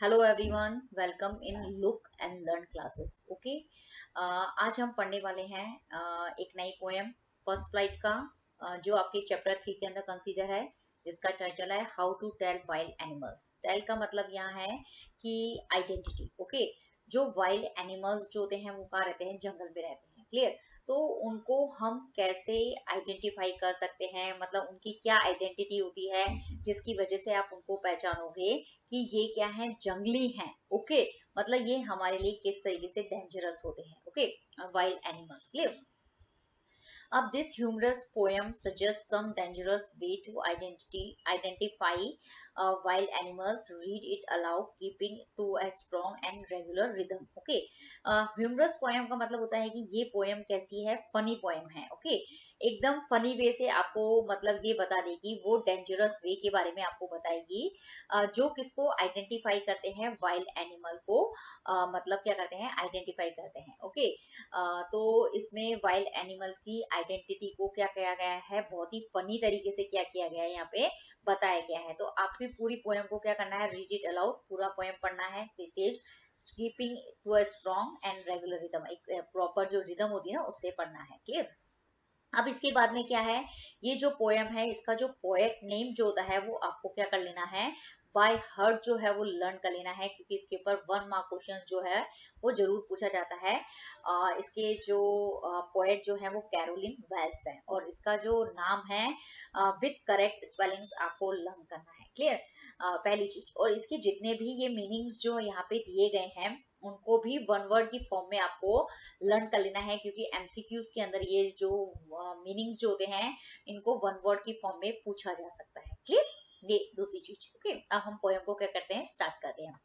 Hello everyone, welcome in look and learn classes. Okay, आज हम पढ़ने वाले हैं एक नई पोएम फर्स्ट फ्लाइट का, जो आपके चैप्टर 3 के अंदर कंसीडर है, जिसका टाइटल है how to tell wild animals. Tell का मतलब यहाँ है कि आइडेंटिटी। ओके, जो वाइल्ड एनिमल्स जो होते हैं वो कहाँ रहते हैं? जंगल में रहते हैं। क्लियर? तो उनको हम कैसे आइडेंटिफाई कर सकते हैं, मतलब उनकी क्या आइडेंटिटी होती है जिसकी वजह से आप उनको पहचानोगे कि ये क्या है? जंगली हैं। ओके, मतलब ये हमारे लिए किस तरीके से डेंजरस होते हैं। Okay, wild animals. क्लियर? अब this humorous poem suggests some dangerous way to identify wild animals. Read it aloud, keeping to a strong and regular rhythm. Okay, humorous poem का मतलब होता है कि ये poem कैसी है? फनी poem है। Okay, एकदम फनी वे से आपको मतलब ये बता देगी, वो डेंजरस वे के बारे में आपको बताएगी, जो किसको आइडेंटिफाई करते हैं? वाइल्ड एनिमल को मतलब क्या करते हैं? आइडेंटिफाई करते हैं। ओके, तो इसमें वाइल्ड एनिमल्स की आइडेंटिटी को क्या किया गया है? बहुत ही फनी तरीके से क्या किया गया है, यहाँ पे बताया गया है। तो आपकी पूरी पोएम को क्या करना है? रीड इट अलाउड, पूरा पोएम पढ़ना है तेज, keeping to a strong and regular rhythm. एक प्रॉपर जो रिदम होती है ना, उससे पढ़ना है। क्लियर? अब इसके बाद में क्या है? ये जो पोएम है, इसका जो पोएट नेम जो होता है वो आपको क्या कर लेना है? बाय हार्ट जो है वो लर्न कर लेना है, क्योंकि इसके ऊपर 1 मार्क क्वेश्चन जो है वो जरूर पूछा जाता है। इसके जो पोएट जो है वो कैरोलिन वेल्स है, और इसका जो नाम है विद करेक्ट स्पेलिंग्स आपको लर्न करना है। क्लियर? पहली चीज, और इसके जितने भी ये मीनिंग्स जो यहाँ पे दिए गए हैं उनको भी 1 वर्ड की फॉर्म में आपको लर्न कर लेना है, क्योंकि एमसीक्यूज के अंदर ये जो मीनिंग्स जो होते हैं इनको 1 वर्ड की फॉर्म में पूछा जा सकता है। क्लियर? ये दूसरी चीज। ओके, अब हम पोएम को क्या करते हैं? स्टार्ट करते हैं।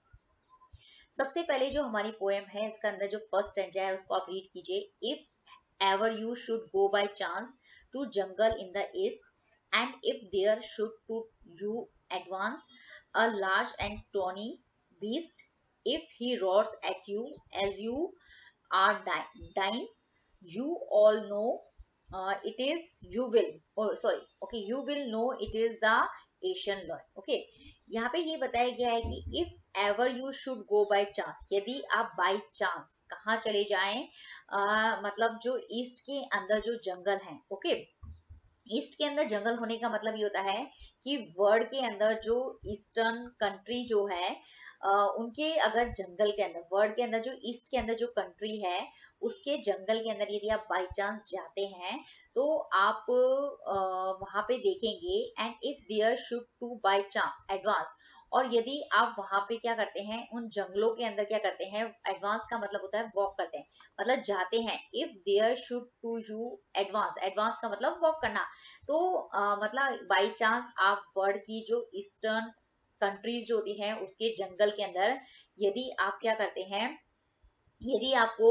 सबसे पहले जो हमारी पोएम है, इसका अंदर जो फर्स्ट स्टैंजा है उसको आप रीड कीजिए। If ever you should go by chance to jungle in the east, and if there should to you advance a large and tawny beast, if he roars at you as you are dying, you all know it is you will, oh sorry, okay, you will know it is the Asian law. Okay, यहाँ पे ये बताया गया है कि if ever you should go by chance, यदि आप by chance कहाँ चले जाएं, मतलब जो ईस्ट के अंदर जो जंगल है। ओके, ईस्ट के अंदर जंगल होने का मतलब ये होता है कि वर्ल्ड के अंदर जो ईस्टर्न कंट्री जो है, उनके अगर जंगल के अंदर, वर्ल्ड के अंदर जो ईस्ट के अंदर जो कंट्री है उसके जंगल के अंदर यदि आप बाई चांस जाते हैं, तो आप वहां पे देखेंगे and if there should to by chance advance, और यदि आप वहां पे क्या करते हैं? उन जंगलों के अंदर क्या करते हैं? एडवांस का मतलब होता है वॉक करते हैं, मतलब जाते हैं। If there should to you advance, advance का मतलब वॉक करना। तो मतलब बाई चांस आप वर्ल्ड की जो ईस्टर्न कंट्रीज जो होती हैं उसके जंगल के अंदर यदि आप क्या करते हैं, यदि आपको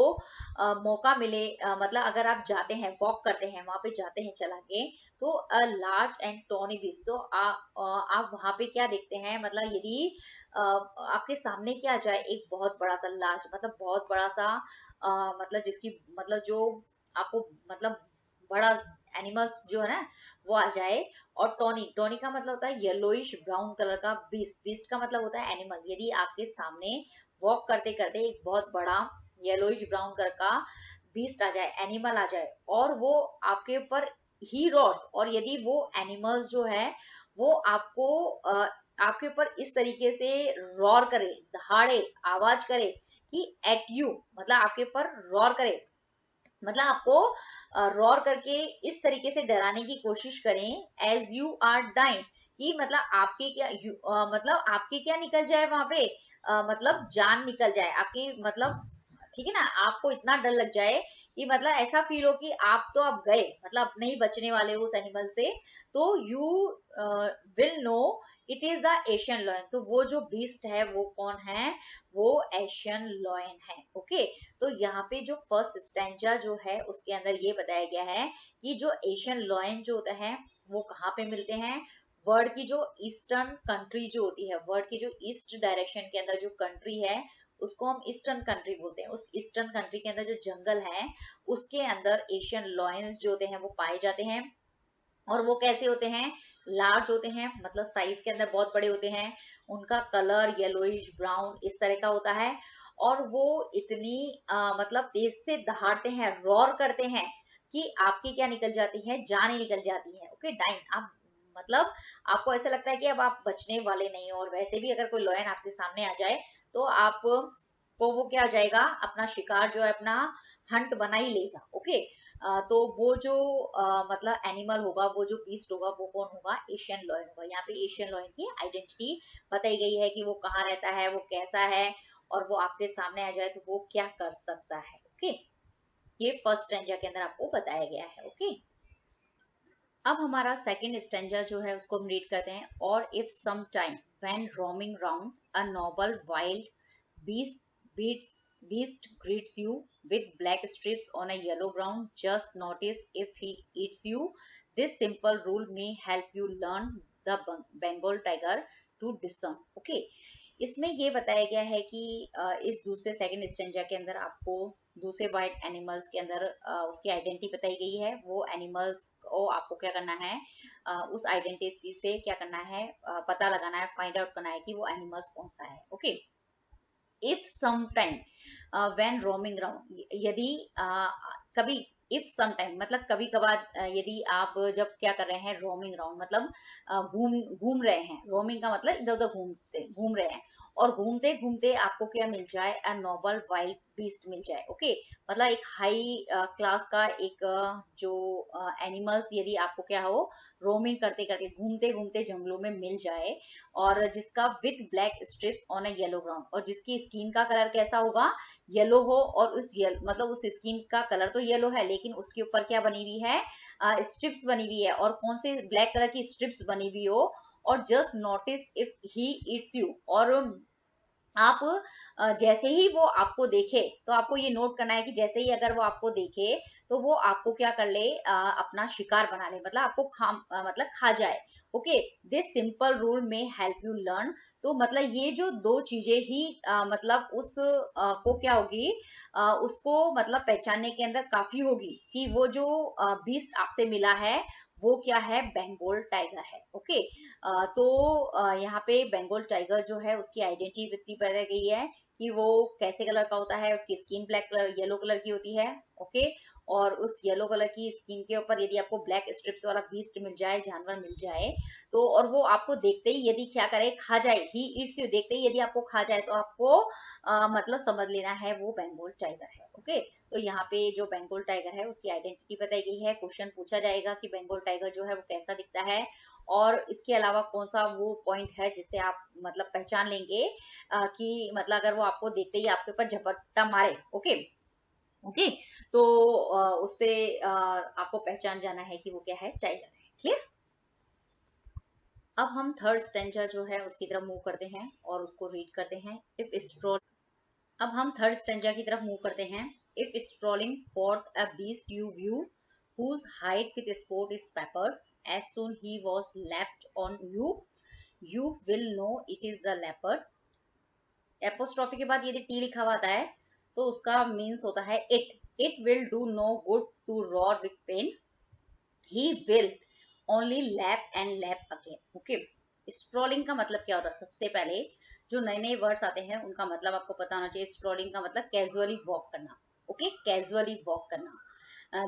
मौका मिले, मतलब अगर आप जाते हैं, वॉक करते हैं, वहां पे जाते हैं चला के, तो a large and tawny beast, तो आप वहां पे क्या देखते हैं? मतलब यदि आपके सामने क्या जाए, एक बहुत बड़ा सा लार्ज, मतलब बहुत बड़ा सा, मतलब जिसकी मतलब जो आपको मतलब बड़ा एनिमल्स जो है ना वो आ जाए। और टॉनी, टॉनी का मतलब होता है येलोइश ब्राउन कलर का बीस्ट, बीस्ट का मतलब होता है एनिमल। यदि आपके सामने वॉक करते करते एक बहुत बड़ा येलोइश ब्राउन कलर का बीस्ट आ जाए, एनिमल आ जाए, और वो आपके ऊपर ही रॉर्स, और यदि वो एनिमल्स जो है वो आपको आपके ऊपर इस तरीके से रॉर करे, दहाड़े, आवाज करे कि एट यू, मतलब आपके ऊपर रॉर करे, मतलब आपको रॉर करके इस तरीके से डराने की कोशिश करें एज यू आर डाइंग, कि मतलब आपके क्या मतलब आपके क्या निकल जाए वहां पे, मतलब जान निकल जाए आपकी, मतलब ठीक है ना, आपको इतना डर लग जाए कि मतलब ऐसा फील हो कि आप तो अब गए, मतलब नहीं बचने वाले उस एनिमल से। तो you will know it is the Asian lion, तो वो जो बीस्ट है वो कौन है? वो एशियन लॉयन है। ओके, तो यहाँ पे जो फर्स्ट स्टैंजा जो है उसके अंदर ये बताया गया है कि जो एशियन लॉयन जो होता है वो कहाँ पे मिलते हैं? वर्ल्ड की जो ईस्टर्न कंट्री जो होती है, वर्ल्ड की जो ईस्ट डायरेक्शन के अंदर जो कंट्री है उसको हम ईस्टर्न कंट्री बोलते हैं। उस ईस्टर्न कंट्री के अंदर जो जंगल है उसके अंदर एशियन लॉयंस जो होते हैं वो पाए जाते हैं। और वो कैसे होते हैं? लार्ज होते हैं, मतलब साइज के अंदर बहुत बड़े होते हैं, उनका कलर येलोइश ब्राउन इस तरह का होता है, और वो इतनी मतलब तेज से दहाड़ते हैं, रॉर करते हैं कि आपकी क्या निकल जाती है, जान ही निकल जाती है। ओके, डाइन, आप मतलब आपको ऐसा लगता है कि अब आप बचने वाले नहीं हो। और वैसे भी अगर कोई लायन आपके सामने आ जाए तो आप को वो क्या हो जाएगा, अपना शिकार जो है अपना हंट बना ही लेगा। ओके, तो वो जो मतलब एनिमल होगा, वो जो बीस्ट होगा, वो कौन होगा, एशियन लायन होगा। यहाँ पे एशियन लायन की आइडेंटिटी बताई गई है कि वो कहाँ रहता है, वो कैसा है, और वो आपके सामने आ जाए तो वो क्या कर सकता है। ओके, ये फर्स्ट स्ट्रेंजर के अंदर आपको बताया गया है। ओके, अब हमारा सेकंड स्टेंजा जो है उसको हम रीड करते हैं। और if some time when roaming round a noble wild beast beast greets you with black strips on a yellow ground, just notice if he eats you. This simple rule may help you learn the Bengal tiger to discern. Okay, इसमें ये बताया गया है कि इस दूसरे second stanza के अंदर आपको दूसरे वाइट एनिमल्स के अंदर उसकी आइडेंटिटी बताई गई है। वो एनिमल्स को आपको क्या करना है, उस आइडेंटिटी से क्या करना है, पता लगाना है, फाइंड आउट करना है कि वो एनिमल्स कौन सा है। Okay, if sometime when roaming round, यदि कभी, इफ समटाइम मतलब कभी कभार, यदि आप जब क्या कर रहे हैं, रोमिंग राउंड मतलब घूम घूम रहे हैं, रोमिंग का मतलब इधर उधर घूम रहे हैं, और घूमते घूमते आपको क्या मिल जाए, अ नोबल वाइल्ड बीस्ट मिल जाए। ओके, मतलब एक हाई क्लास का एक जो एनिमल्स यदि आपको क्या हो, रोमिंग करते करते घूमते घूमते जंगलों में मिल जाए, और जिसका with black strips on a yellow ground, और जिसकी स्किन का कलर कैसा होगा, येलो हो, और उस मतलब उस स्किन का कलर तो येलो है, लेकिन उसके ऊपर क्या बनी हुई है, स्ट्रिप्स बनी हुई है, और कौन से ब्लैक कलर की स्ट्रिप्स बनी हुई हो। और just notice if he eats you, और आप जैसे ही वो आपको देखे तो आपको ये नोट करना है कि जैसे ही अगर वो आपको देखे तो वो आपको क्या कर ले, अपना शिकार बना ले, मतलब आपको मतलब खा जाए। ओके, दिस सिंपल रूल में हेल्प यू लर्न। तो मतलब ये जो दो चीजें ही मतलब उस को क्या होगी, उसको मतलब पहचानने के अंदर काफी होगी कि वो जो बीस्ट आपसे मिला है वो क्या है, बंगाल टाइगर है। ओके, तो यहाँ पे बंगाल टाइगर जो है उसकी आइडेंटिटी इतनी बताई गई है कि वो कैसे कलर का होता है, उसकी skin black colour yellow colour की होती है। ओके, और उस येलो कलर की स्किन के ऊपर यदि आपको ब्लैक स्ट्रिप्स वाला बीस्ट मिल जाए, जानवर मिल जाए, तो और वो आपको देखते ही यदि क्या करे, खा जाए, ही ईट्स यू, देखते ही यदि आपको खा जाए तो आपको मतलब समझ लेना है वो बंगाल टाइगर है। ओके, तो यहाँ पे जो बंगाल टाइगर है उसकी आइडेंटिटी बताई गई है। क्वेश्चन पूछा जाएगा कि बंगाल टाइगर जो है वो कैसा दिखता है, और इसके अलावा कौन सा वो पॉइंट है जिससे आप मतलब पहचान लेंगे कि मतलब अगर वो आपको देखते ही आपके ऊपर झपट्टा मारे। ओके, ओके, तो उससे आपको पहचान जाना है कि वो क्या है, टाइगर है। क्लियर। अब हम थर्ड स्टेंजा जो है उसकी तरफ मूव करते हैं और उसको रीड करते हैं। इफ स्ट्रोल, अब हम थर्ड स्टेंजा की तरफ मूव करते हैं। If strolling forth a beast you view whose height with sport is peppered, as soon he was leapt on you, you will know it is the leopard. Apostrophe के बाद यदि T लिखा हुआ आता है तो उसका मीन्स होता है it will do no good to roar with pain, he will only lap and lap again. Okay, strolling का मतलब क्या होता है, सबसे पहले जो नए नए वर्ड्स आते हैं उनका मतलब आपको पता होना चाहिए। स्ट्रोलिंग का मतलब कैजुअली वॉक करना। ओके, कैजुअली वॉक करना,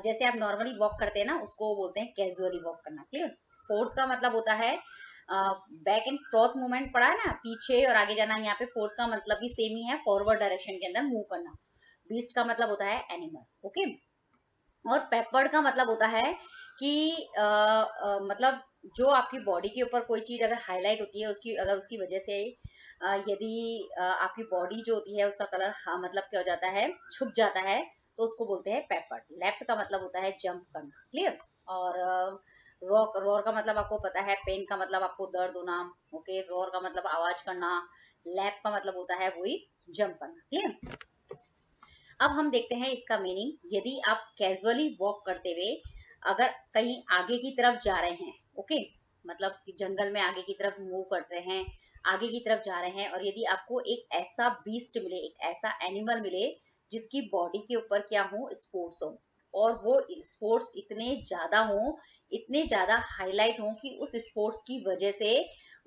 जैसे आप नॉर्मली वॉक करते हैं ना, उसको बोलते हैं कैजुअली वॉक करना। क्लियर। फोर्थ का मतलब होता है बैक एंड फ्रॉथ मूवमेंट, पड़ा है ना, पीछे और आगे जाना। यहाँ पे फोर्थ का मतलब भी सेम ही है, फॉरवर्ड डायरेक्शन के अंदर मूव करना। बीस्ट का मतलब होता है एनिमल। ओके, और पेपर्ड का मतलब होता है कि मतलब जो आपकी बॉडी के ऊपर कोई चीज अगर हाईलाइट होती है, उसकी अगर उसकी वजह से यदि आपकी बॉडी जो होती है उसका कलर मतलब क्या हो जाता है, छुप जाता है, तो उसको बोलते हैं पेपर्ड। लेफ्ट का मतलब होता है जंप करना। क्लियर। और रॉर, रॉर का मतलब आपको पता है, पेन का मतलब आपको दर्द होना। ओके, रॉर का मतलब आवाज करना। लैप का मतलब होता है वही जंप करना। क्लियर। अब हम देखते हैं इसका मीनिंग। यदि आप कैजुअली वॉक करते हुए अगर कहीं आगे की तरफ जा रहे हैं, ओके, मतलब जंगल में आगे की तरफ मूव करते हैं, आगे की तरफ जा रहे हैं, और यदि आपको एक ऐसा बीस्ट मिले, एक ऐसा एनिमल मिले जिसकी बॉडी के ऊपर क्या हो, स्पोर्ट्स हो, और वो स्पोर्ट्स इतने ज्यादा हो, इतने ज्यादा हाईलाइट हो कि उस स्पोर्ट्स की वजह से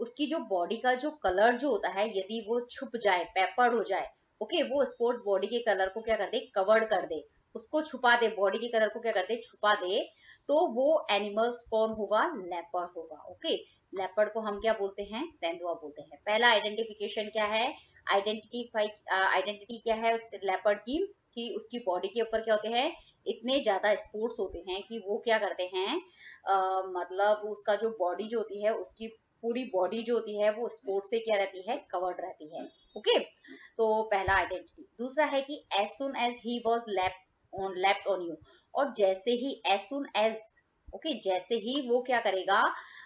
उसकी जो बॉडी का जो कलर जो होता है, यदि वो छुप जाए, पेपर्ड हो जाए, ओके, वो स्पोर्स बॉडी के कलर को क्या कर दे, कवर्ड कर दे, उसको छुपा दे, बॉडी के कलर को क्या कर दे, छुपा दे, तो वो एनिमल्स कौन होगा, लेपर्ड होगा। ओके, लेपर्ड को हम क्या बोलते हैं, तेंदुआ बोलते हैं। पहला आइडेंटिफिकेशन क्या है, आइडेंटिटी क्या है उस लेपर्ड की, कि उसकी बॉडी के ऊपर क्या होते हैं, इतने ज्यादा स्पोर्ट्स होते हैं कि वो क्या करते हैं, मतलब उसका जो बॉडी जो होती है, उसकी पूरी बॉडी जो होती है वो स्पोर्ट से क्या रहती है, कवर्ड रहती है। ओके, तो पहला आइडेंटिटी। दूसरा है कि as soon as he was left on you, और जैसे ही, एज सुन एज, ओके, जैसे ही वो क्या करेगा,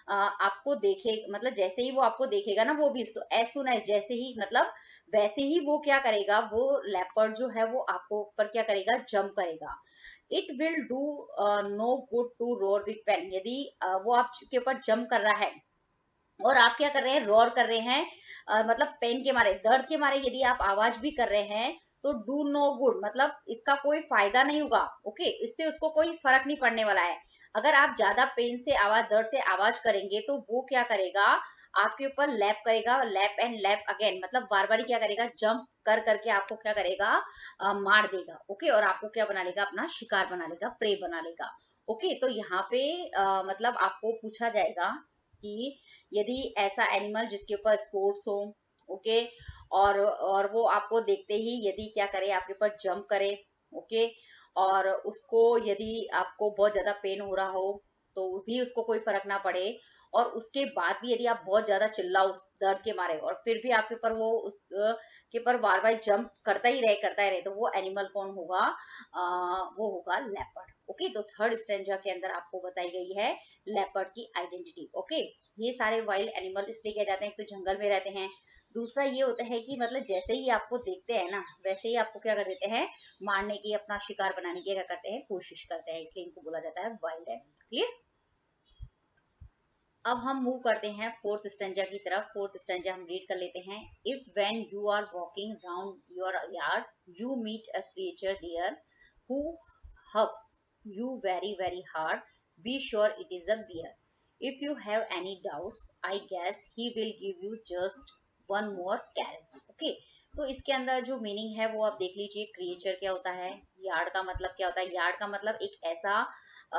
आपको देखे, मतलब जैसे ही वो आपको देखेगा ना, वो भी, तो एज सुन एज, जैसे ही मतलब वैसे ही वो क्या करेगा, वो लेपर्ड जो है वो आपको ऊपर क्या करेगा, जंप करेगा। It will do no good to roar with pain, यदि वो आपके ऊपर जंप कर रहा है और आप क्या कर रहे हैं, रोर कर रहे हैं, मतलब पेन के मारे, दर्द के मारे यदि आप आवाज भी कर रहे हैं, तो डू नो गुड, मतलब इसका कोई फायदा नहीं होगा। ओके, इससे उसको कोई फर्क नहीं पड़ने वाला है। अगर आप ज्यादा पेन से आवाज, दर्द से आवाज करेंगे, तो वो क्या करेगा, आपके ऊपर लैप करेगा, लैप एंड लैप अगेन, मतलब बार बार क्या करेगा, जंप कर करके आपको क्या करेगा, मार देगा। ओके, और आपको क्या बना लेगा, अपना शिकार बना लेगा, प्रे बना लेगा। ओके, तो यहाँ पे मतलब आपको पूछा जाएगा कि यदि ऐसा एनिमल जिसके ऊपर स्पोर्ट्स हो, ओके, और वो आपको देखते ही यदि क्या करे, आपके ऊपर जंप करे, ओके, और उसको यदि आपको बहुत ज्यादा पेन हो रहा हो, तो भी उसको कोई फर्क ना पड़े, और उसके बाद भी यदि आप बहुत ज्यादा चिल्लाओ उस दर्द के मारे, और फिर भी आपके ऊपर वो उस के ऊपर बार बार जंप करता ही रहे, तो वो एनिमल कौन होगा, वो होगा लेपर्ड। ओके, तो थर्ड स्टेंजा के अंदर आपको बताई गई है लेपर्ड की आइडेंटिटी। ओके, ये सारे वाइल्ड एनिमल इसलिए कह जाते हैं, तो जंगल में रहते हैं। दूसरा ये होता है कि मतलब जैसे ही आपको देखते हैं ना, वैसे ही आपको क्या कर देते हैं, मारने की, अपना शिकार बनाने की क्या करते हैं, कोशिश करते हैं, इसलिए इनको बोला जाता है वाइल्ड एनिमल। क्लियर। अब हम मूव करते हैं फोर्थ स्टेंजा की तरफ। फोर्थ स्टेंजा हम रीड कर लेते हैं। If when you are walking round your yard you meet a creature there who hugs you very very hard, be sure it is a bear. If you have any doubts, I guess he will give you just one more caress. Okay, तो इसके अंदर जो meaning है वो आप देख लीजिए। Creature क्या होता है, यार्ड का मतलब क्या होता है, यार्ड का मतलब एक ऐसा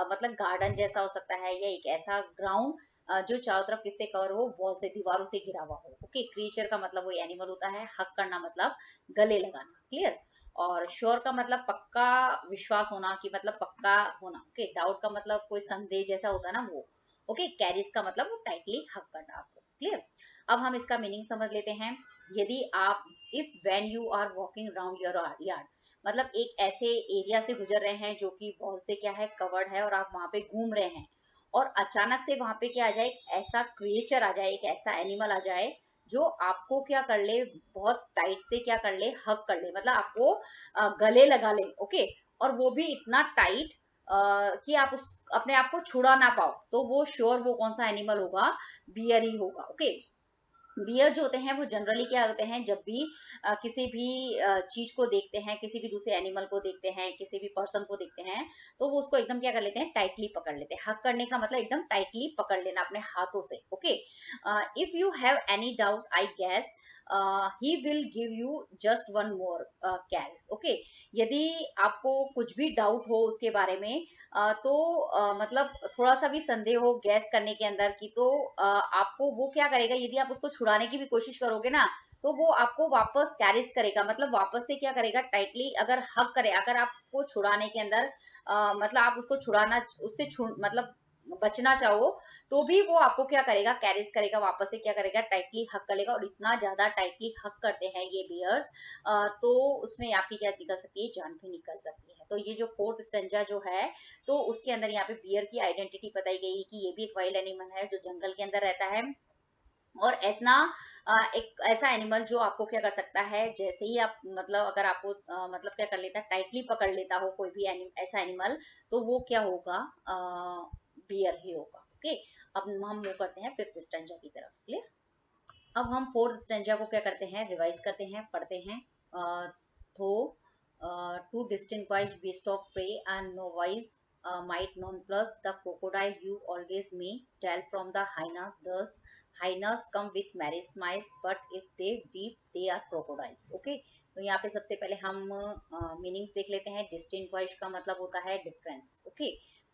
मतलब गार्डन जैसा हो सकता है, या एक ऐसा ग्राउंड जो चारों तरफ किससे कवर हो, वॉल से, दीवारों से घिरा हुआ हो। ओके, क्रिएचर का मतलब वो एनिमल होता है। हक करना मतलब गले लगाना। क्लियर। और श्योर का मतलब पक्का विश्वास होना, कि मतलब पक्का होना। ओके, डाउट का मतलब कोई संदेह जैसा होता है ना, वो। ओके, कैरिस का मतलब वो टाइटली हक करना आपको। क्लियर। अब हम इसका मीनिंग समझ लेते हैं। यदि आप, if when you are walking around your yard, मतलब एक ऐसे एरिया से गुजर रहे हैं जो कि वॉल से क्या है, कवर्ड है, और आप वहां पे घूम रहे हैं, और अचानक से वहां पे क्या आ जाए, एक ऐसा क्रिएचर आ जाए, एक ऐसा एनिमल आ जाए जो आपको क्या कर ले, बहुत टाइट से क्या कर ले, हक कर ले, मतलब आपको गले लगा ले। ओके, और वो भी इतना टाइट कि आप उस अपने आप को छुड़ा ना पाओ, तो वो श्योर वो कौन सा एनिमल होगा, बियर ही होगा। ओके, बियर जो होते हैं वो जनरली क्या होते हैं, जब भी किसी भी चीज को देखते हैं, किसी भी दूसरे एनिमल को देखते हैं, किसी भी पर्सन को देखते हैं, तो वो उसको एकदम क्या कर लेते हैं, टाइटली पकड़ लेते हैं। हक करने का मतलब एकदम टाइटली पकड़ लेना अपने हाथों से। Okay, if you have any doubt I guess he will give you just one more caress. Okay, यदि आपको कुछ भी डाउट हो उसके बारे में, तो मतलब थोड़ा सा भी संदेह हो गैस करने के अंदर की, तो आपको वो क्या करेगा, यदि आप उसको छुड़ाने की भी कोशिश करोगे ना, तो वो आपको वापस कैरिज करेगा, मतलब वापस से क्या करेगा, टाइटली अगर हक करे, अगर आपको छुड़ाने के अंदर मतलब आप उसको छुड़ाना, उससे मतलब बचना चाहो, तो भी वो आपको क्या करेगा, कैरिज करेगा, वापस से क्या करेगा, टाइटली हक करेगा। और इतना ज्यादा टाइटली हक करते हैं ये बियर्स, तो उसमें आपकी क्या निकल सकती है, जान भी निकल सकती है। तो ये जो फोर्थ स्टेंजा जो है, तो उसके अंदर यहाँ पे बियर की आइडेंटिटी बताई गई कि ये भी एक वाइल्ड एनिमल है जो जंगल के अंदर रहता है, और इतना एक ऐसा एनिमल जो आपको क्या कर सकता है, जैसे ही आप मतलब अगर आपको मतलब क्या कर लेता है, टाइटली पकड़ लेता हो कोई भी ऐसा एनिमल, तो वो क्या होगा, बियर ही होगा। ओके, अब हम मूव करते हैं फिफ्थ स्टेंजा की तरफ। क्लियर। अब हम फोर्थ स्टेंजा को क्या करते हैं, रिवाइज करते हैं, पढ़ते हैं। तो to distinguish beast of prey and novice might nonplus the crocodile you always may tell from the hyena, thus hyenas come with merry smiles, but if they weep, they are crocodiles. Okay, तो यहाँ पे सबसे पहले हम meanings देख लेते हैं. Distinguish का मतलब होता है डिफरेंस. ओके,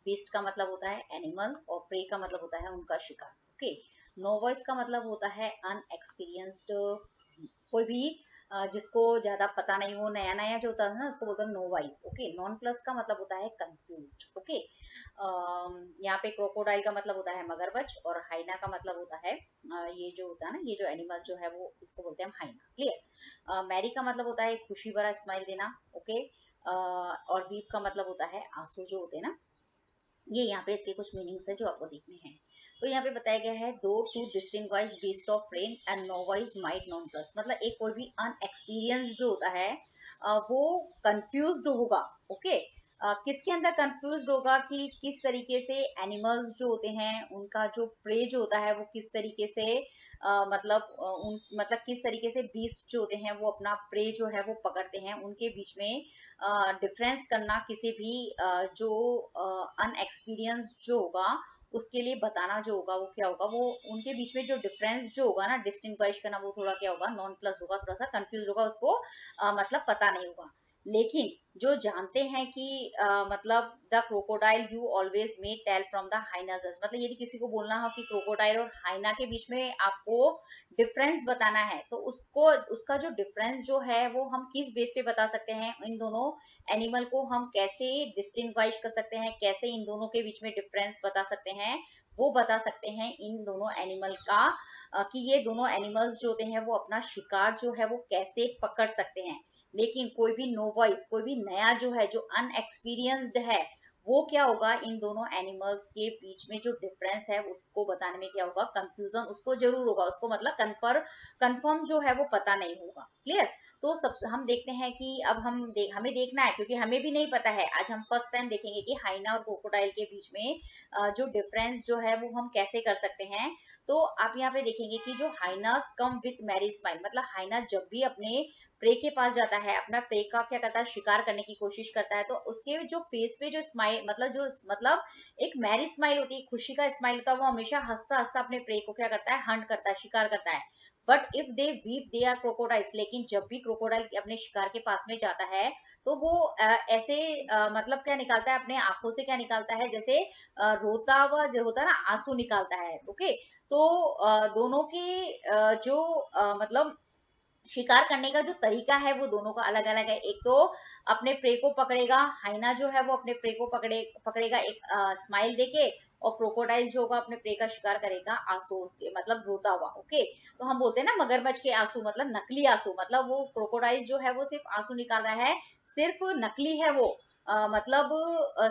बीस्ट का मतलब होता है एनिमल, और प्रे का मतलब होता है उनका शिकार. ओके, नोवाइस का मतलब होता है अनएक्सपीरियंस्ड, कोई भी जिसको ज्यादा पता नहीं हो, नया नया जो होता है ना उसको बोलते हैं नोवाइस. ओके, नॉन प्लस का मतलब होता है कंफ्यूज्ड. ओके, यहाँ पे क्रोकोडाइल का मतलब होता है मगरमच्छ, और हाइना का मतलब होता है ये जो होता है ना, ये जो एनिमल जो है वो इसको बोलते हैं हम हाइना. क्लियर. मैरी का मतलब होता है खुशी भरा स्माइल देना. ओके, और वीप का मतलब होता है आंसू जो होते हैं ना. ये यहाँ पे इसके कुछ मीनिंग्स है जो आपको देखने हैं. तो यहाँ पे बताया गया है though to distinguish beast of prey and novice might nonplus, मतलब एक कोई भी अनएक्सपीरियंस जो होता है वो कंफ्यूज्ड होगा. ओके, किसके अंदर कंफ्यूज्ड होगा कि किस तरीके से एनिमल्स जो होते हैं उनका जो प्रे जो होता है वो किस तरीके से मतलब किस तरीके से बीस्ट जो होते हैं वो अपना प्रे जो है वो पकड़ते हैं. उनके बीच में डिफरेंस करना किसी भी जो अनएक्सपीरियंस जो होगा उसके लिए बताना जो होगा वो क्या होगा, वो उनके बीच में जो डिफरेंस जो होगा ना, डिस्टिंग्विश करना, वो थोड़ा क्या होगा, नॉन प्लस होगा, थोड़ा सा कंफ्यूज होगा, उसको मतलब पता नहीं होगा. लेकिन जो जानते हैं कि मतलब the crocodile you always may tell from the hyenas, मतलब यदि किसी को बोलना हो कि क्रोकोडाइल और हाइना के बीच में आपको डिफरेंस बताना है, तो उसको उसका जो डिफरेंस जो है वो हम किस बेस पे बता सकते हैं, इन दोनों एनिमल को हम कैसे डिस्टिंग्विश कर सकते हैं, कैसे इन दोनों के बीच में डिफरेंस बता सकते हैं, वो बता सकते हैं इन दोनों एनिमल का कि ये दोनों एनिमल्स जो होते हैं वो अपना शिकार जो है वो कैसे पकड़ सकते हैं. लेकिन कोई भी नोवाइस, कोई भी नया जो है, जो अनएक्सपीरियंस्ड है, वो क्या होगा, इन दोनों एनिमल्स के बीच में जो डिफरेंस है उसको बताने में क्या होगा, कंफ्यूजन उसको जरूर होगा, उसको मतलब कंफर्म जो है वो पता नहीं होगा. क्लियर. तो सब हम देखते हैं कि अब हमें देखना है, क्योंकि हमें भी नहीं पता है. आज हम फर्स्ट टाइम देखेंगे कि हाइना और क्रोकोडाइल के बीच में जो डिफरेंस जो है वो हम कैसे कर सकते हैं. तो आप यहाँ पे देखेंगे कि जो hyenas come with merry smile, मतलब हाइना जब भी अपने प्रे के पास जाता है, अपना प्रे का क्या करता है, शिकार करने की कोशिश करता है, तो उसके जो फेस पे जो स्माइल, मतलब एक मैरी स्माइल होती है, खुशी का स्माइल होता है, वो हमेशा हंसता हंसता अपने प्रे को क्या करता है, हंट करता है, शिकार करता है. But if they weep they are crocodiles, लेकिन जब भी क्रोकोडाइल अपने शिकार के पास में जाता है तो वो ऐसे मतलब क्या निकालता है, अपने आंखों से क्या निकालता है, जैसे रोता हुआ जो होता है ना, आंसू निकालता है. ओके, तो दोनों के जो मतलब शिकार करने का जो तरीका है वो दोनों का अलग अलग है. एक तो अपने प्रे को पकड़ेगा, हाइना जो है वो अपने प्रे को पकड़ेगा एक स्माइल देके, और क्रोकोडाइल जो होगा अपने प्रे का शिकार करेगा आंसू के, मतलब रोता हुआ. ओके, तो हम बोलते हैं ना मगरमच्छ के आंसू, मतलब नकली आंसू, मतलब वो क्रोकोडाइल जो है वो सिर्फ आंसू निकाल रहा है, सिर्फ नकली है वो, मतलब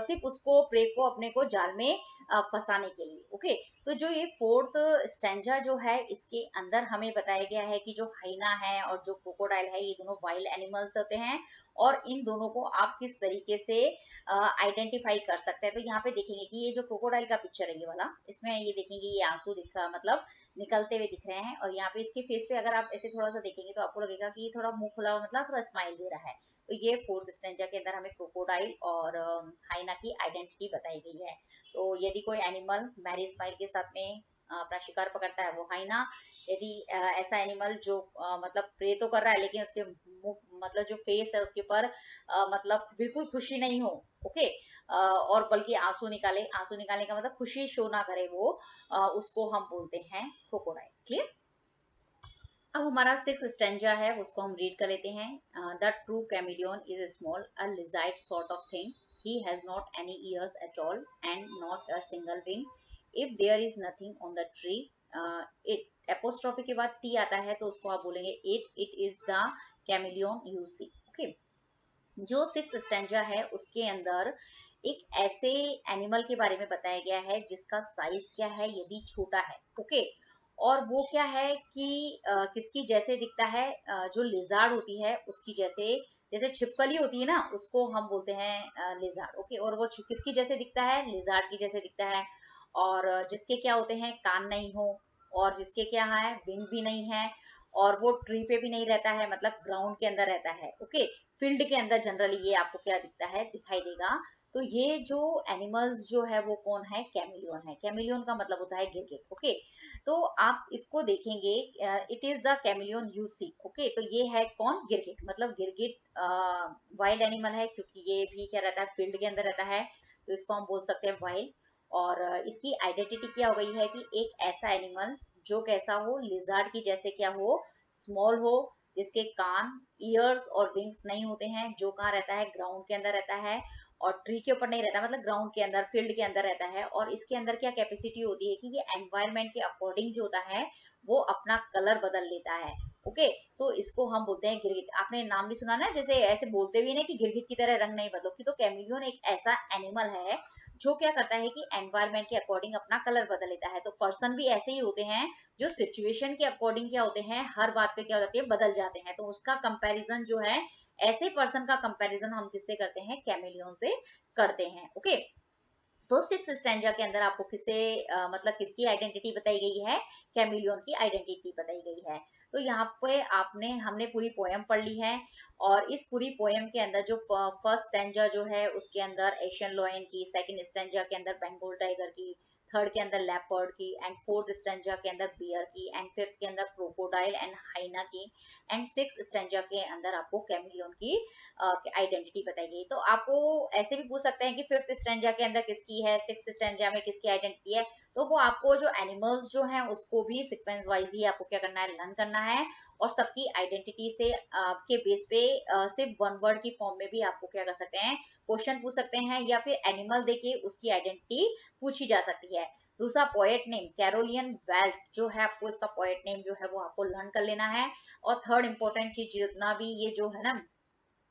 सिर्फ उसको प्रे को अपने को जाल में फंसाने के लिए. ओके, तो जो ये फोर्थ स्टैंजा जो है इसके अंदर हमें बताया गया है कि जो हाइना है और जो क्रोकोडाइल है ये दोनों वाइल्ड एनिमल्स होते हैं, और इन दोनों को आप किस तरीके से आइडेंटिफाई कर सकते हैं. तो यहाँ पे देखेंगे कि ये जो क्रोकोडाइल का पिक्चर है ये वाला, इसमें ये देखेंगे ये आंसू दिख रहा, मतलब निकलते हुए दिख रहे हैं, और यहाँ पे इसके फेस पे अगर आप ऐसे थोड़ा सा देखेंगे तो आपको लगेगा कि थोड़ा मुंह खुला, मतलब थोड़ा स्माइल दे रहा है. तो ये फोर्थ स्टैंजा के अंदर हमें क्रोकोडाइल और हाइना की आइडेंटिटी बताई गई है. तो यदि कोई एनिमल मैरी स्माइल के साथ में अपना शिकार पकड़ता है वो हाइना, यदि ऐसा एनिमल जो मतलब प्रे तो कर रहा है लेकिन उसके मतलब जो फेस है उसके ऊपर मतलब बिल्कुल खुशी नहीं हो. ओके, और बल्कि आंसू निकालने का मतलब खुशी शो ना करे वो, उसको हम बोलते हैं क्रोकोडाइल. क्लियर. अब हमारा 6 स्टेंजा है उसको हम रीड कर लेते हैं. The true chameleon is small a lizard sort of thing, he has not any ears at all and not a single wing. If there is nothing on the tree, it apostrophe के बाद t आता है तो उसको आप बोलेंगे it is the chameleon you see. okay, जो 6 stanza है उसके अंदर एक ऐसे एनिमल के बारे में बताया गया है जिसका साइज क्या है, यदि छोटा है. ओके, और वो क्या है कि किसकी जैसे दिखता है, जो लिजार्ड होती है उसकी जैसे, जैसे छिपकली होती है ना उसको हम बोलते हैं लिजार्ड. ओके, और वो किसकी जैसे दिखता है, लिजार्ड की जैसे दिखता है. और जिसके क्या होते हैं, कान नहीं हो, और जिसके क्या है, विंग भी नहीं है, और वो ट्री पे भी नहीं रहता है, मतलब ग्राउंड के अंदर रहता है. ओके, फील्ड के अंदर जनरली ये आपको क्या दिखता है, दिखाई देगा. तो ये जो एनिमल्स जो है वो कौन है, कैमिलियन है। कैमिलियन का मतलब होता है गिरगिट। ओके, तो आप इसको देखेंगे, it is the chameleon you see. Okay, तो ये है कौन, गिरगिट। मतलब गिरगिट वाइल्ड एनिमल है, क्योंकि ये भी क्या रहता है, फील्ड के अंदर रहता है, तो इसको हम बोल सकते हैं वाइल्ड। और इसकी आइडेंटिटी क्या हो गई है कि एक ऐसा एनिमल जो कैसा हो, लिजार्ड की जैसे क्या हो, स्मॉल हो, जिसके कान, ईयर्स और विंग्स नहीं होते हैं, जो कहाँ रहता है, ग्राउंड के अंदर रहता है, और ट्री के ऊपर नहीं रहता, मतलब ग्राउंड के अंदर, फील्ड के अंदर रहता है। और इसके अंदर क्या कैपेसिटी होती है कि ये एनवायरमेंट के अकॉर्डिंग जो होता है वो अपना कलर बदल लेता है। ओके, तो इसको हम बोलते हैं गिरगिट। आपने नाम भी सुना ना, जैसे ऐसे बोलते भी ना कि गिरगिट की तरह रंग नहीं बदलो, कि तो कैमिलियन एक ऐसा एनिमल है जो क्या करता है कि एनवायरमेंट के अकॉर्डिंग अपना कलर बदल लेता है। तो पर्सन भी ऐसे ही होते हैं जो सिचुएशन के अकॉर्डिंग क्या होते हैं, हर बात पे क्या हो जाती है, बदल जाते हैं। तो उसका कंपैरिजन जो है, ऐसे पर्सन का कंपैरिजन हम किससे करते हैं, कैमिलियन से करते हैं। ओके, तो सिक्स स्टैंजा के अंदर आपको किसे मतलब किसकी आइडेंटिटी बताई गई है, कैमिलियन की आइडेंटिटी बताई गई है। तो यहाँ पे हमने पूरी पोयम पढ़ ली है, और इस पूरी पोयम के अंदर जो फर्स्ट स्टैंजा जो है उसके अंदर एशियन लॉयन की, सेकंड स्टैंजा के अंदर बंगाल टाइगर की, थर्ड के अंदर लेपर्ड की, एंड फोर्थ स्टैंजा के अंदर बियर की, एंड फिफ्थ के अंदर क्रोकोडाइल एंड हाइना की, एंड सिक्स स्टैंजा के अंदर आपको कैमिलियन की आइडेंटिटी बताई गई। तो आपको ऐसे भी पूछ सकते हैं कि फिफ्थ स्टैंजा के अंदर किसकी है, सिक्स स्टैंजा में किसकी आइडेंटिटी है। तो वो आपको जो एनिमल्स जो हैं उसको भी सीक्वेंस वाइज ही आपको क्या करना है, लर्न करना है, और सबकी आइडेंटिटी से के बेस पे सिर्फ वन वर्ड की फॉर्म में भी आपको क्या कर सकते हैं, क्वेश्चन पूछ सकते हैं, या फिर एनिमल देके उसकी आइडेंटिटी पूछी जा सकती है। दूसरा, पोएट नेम कैरोलियन वेल्स जो है, आपको इसका पोएट नेम जो है वो आपको लर्न कर लेना है। और थर्ड इंपॉर्टेंट चीज, जितना भी ये जो है ना,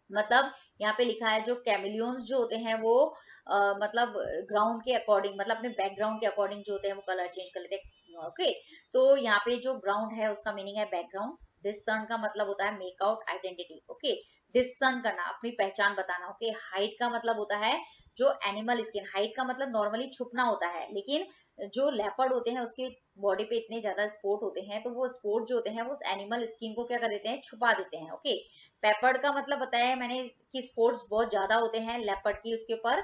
मतलब यहाँ पे लिखा है जो कैमिलियंस जो होते हैं वो मतलब ग्राउंड के अकॉर्डिंग, मतलब अपने बैकग्राउंड के अकॉर्डिंग जो होते हैं वो कलर चेंज कर लेते हैं। ओके, तो यहाँ पे जो ग्राउंड है उसका मीनिंग है बैकग्राउंड। डिसर्न का मतलब होता है make out identity. Okay, discern करना, अपनी पहचान बताना। ओके, हाइड का मतलब होता है जो एनिमल स्किन, हाइड का मतलब नॉर्मली छुपना होता है, लेकिन जो लेपर्ड होते हैं उसके बॉडी पे इतने ज्यादा स्पॉट होते हैं, तो वो स्पॉट जो होते हैं वो उस एनिमल स्किन को क्या कर देते हैं, छुपा देते हैं। ओके, पेपर्ड का मतलब बताया है मैंने कि स्पोर्ट्स बहुत ज्यादा होते हैं लेपर्ड की उसके ऊपर,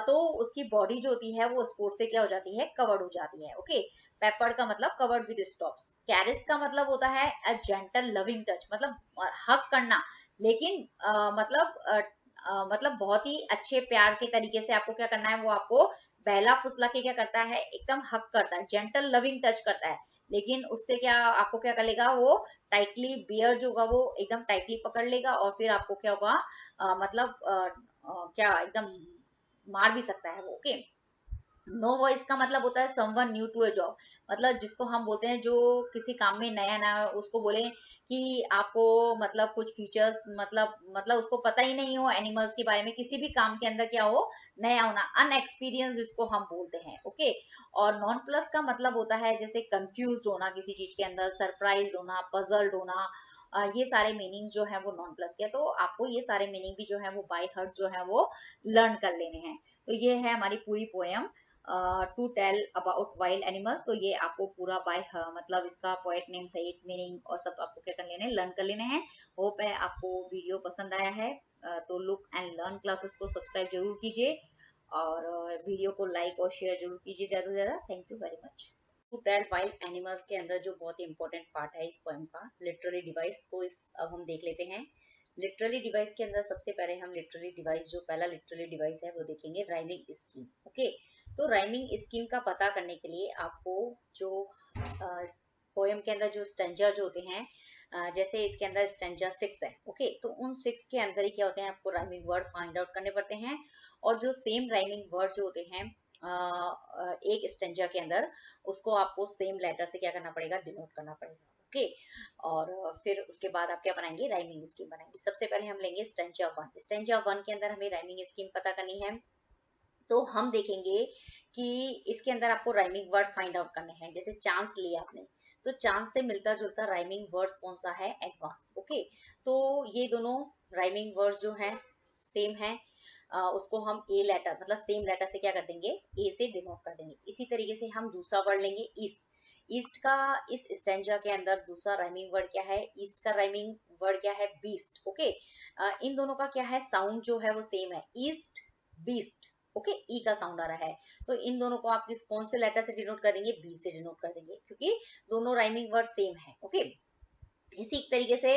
तो उसकी बॉडी जो होती है वो स्पोर्ट से क्या हो जाती है, कवर्ड हो जाती है। ओके, पेपर्ड का मतलब कवर्ड विद स्टॉप्स। कैरिस का मतलब होता है अ जेंटल लविंग टच, मतलब हक करना, लेकिन मतलब बहुत ही अच्छे प्यार के तरीके से आपको क्या करना है, वो आपको बहला फुसला के क्या करता है, एकदम हक करता है, जेंटल लविंग टच करता है, लेकिन उससे क्या आपको क्या कर लेगा, वो टाइटली बियर जो होगा वो एकदम टाइटली पकड़ लेगा, और फिर आपको क्या होगा, क्या एकदम मार भी सकता है वो। ओके, नो वॉइस का मतलब होता है someone new to a job, मतलब जिसको हम बोलते हैं जो किसी काम में नया नया, उसको बोले कि आपको मतलब कुछ फीचर्स, मतलब उसको पता ही नहीं हो एनिमल्स के बारे में, किसी भी काम के अंदर क्या हो, नया होना, अनएक्सपीरियंस जिसको हम बोलते हैं। ओके, और नॉन प्लस का मतलब होता है जैसे कंफ्यूज होना किसी चीज के अंदर, सरप्राइज होना, पजल्ड होना, ये सारे मीनिंग जो है वो नॉन प्लस के। तो आपको ये सारे मीनिंग भी जो है वो बाय हार्ट जो है वो लर्न कर लेने हैं। तो ये है हमारी पूरी poem to tell about wild animals. तो ये आपको पूरा बाय मतलब इसका पोएट नेम सहित मीनिंग और सब आपको क्या कर लेने हैं, लर्न कर लेने हैं। होप है आपको वीडियो पसंद आया है। तो लुक एंड लर्न क्लासेस को सब्सक्राइब जरूर कीजिए, और वीडियो को लाइक और शेयर जरूर कीजिए ज्यादा से ज्यादा। Thank you very much. To tell wild animals के अंदर जो बहुत ही इंपॉर्टेंट पार्ट है इस पोएम का, लिटरली डिवाइस को अब हम देख लेते हैं। लिटरली डिवाइस के अंदर सबसे पहले हम लिटरली डिवाइस, जो पहला लिटरली डिवाइस है वो देखेंगे, राइमिंग स्कीम। ओके, तो राइमिंग स्कीम का पता करने के लिए आपको जो पोएम के अंदर जो स्टेंजा जो होते हैं, जैसे इसके अंदर स्टेंजा 6 है। ओके, तो उन 6 के अंदर ही क्या होते हैं, आपको राइमिंग वर्ड फाइंड आउट करने पड़ते हैं, और जो सेम राइमिंग वर्ड जो होते हैं एक स्टेंजा के अंदर, उसको आपको सेम लेटर से क्या करना पड़ेगा, डिनोट करना पड़ेगा। ओके, और फिर उसके बाद आप क्या बनाएंगे, राइमिंग स्कीम बनाएंगे। सबसे पहले हम लेंगे स्टेंजा 1। स्टेंजा 1 के अंदर हमें राइमिंग स्कीम पता करनी है, तो हम देखेंगे कि इसके अंदर आपको राइमिंग वर्ड फाइंड आउट करने हैं। जैसे चांस लिया आपने, तो चांस से मिलता जुलता राइमिंग वर्ड्स कौन सा है, एडवांस। ओके, तो ये दोनों राइमिंग वर्ड्स जो हैं सेम है, उसको हम ए लेटर, मतलब सेम लेटर से क्या कर देंगे, ए से डिनोट कर देंगे। इसी तरीके से हम दूसरा वर्ड लेंगे ईस्ट। ईस्ट का इस स्टेंजा के अंदर दूसरा राइमिंग वर्ड क्या है, ईस्ट का राइमिंग वर्ड क्या है, बीस्ट। ओके, इन दोनों का क्या है, साउंड जो है वो सेम है, ईस्ट बीस्ट। ओके, ई का साउंड आ रहा है, तो इन दोनों को आप कौन से लेटर से डिनोट कर देंगे, बी से डिनोट कर देंगे, क्योंकि दोनों राइमिंग वर्ड सेम है। ओके, इसी तरीके से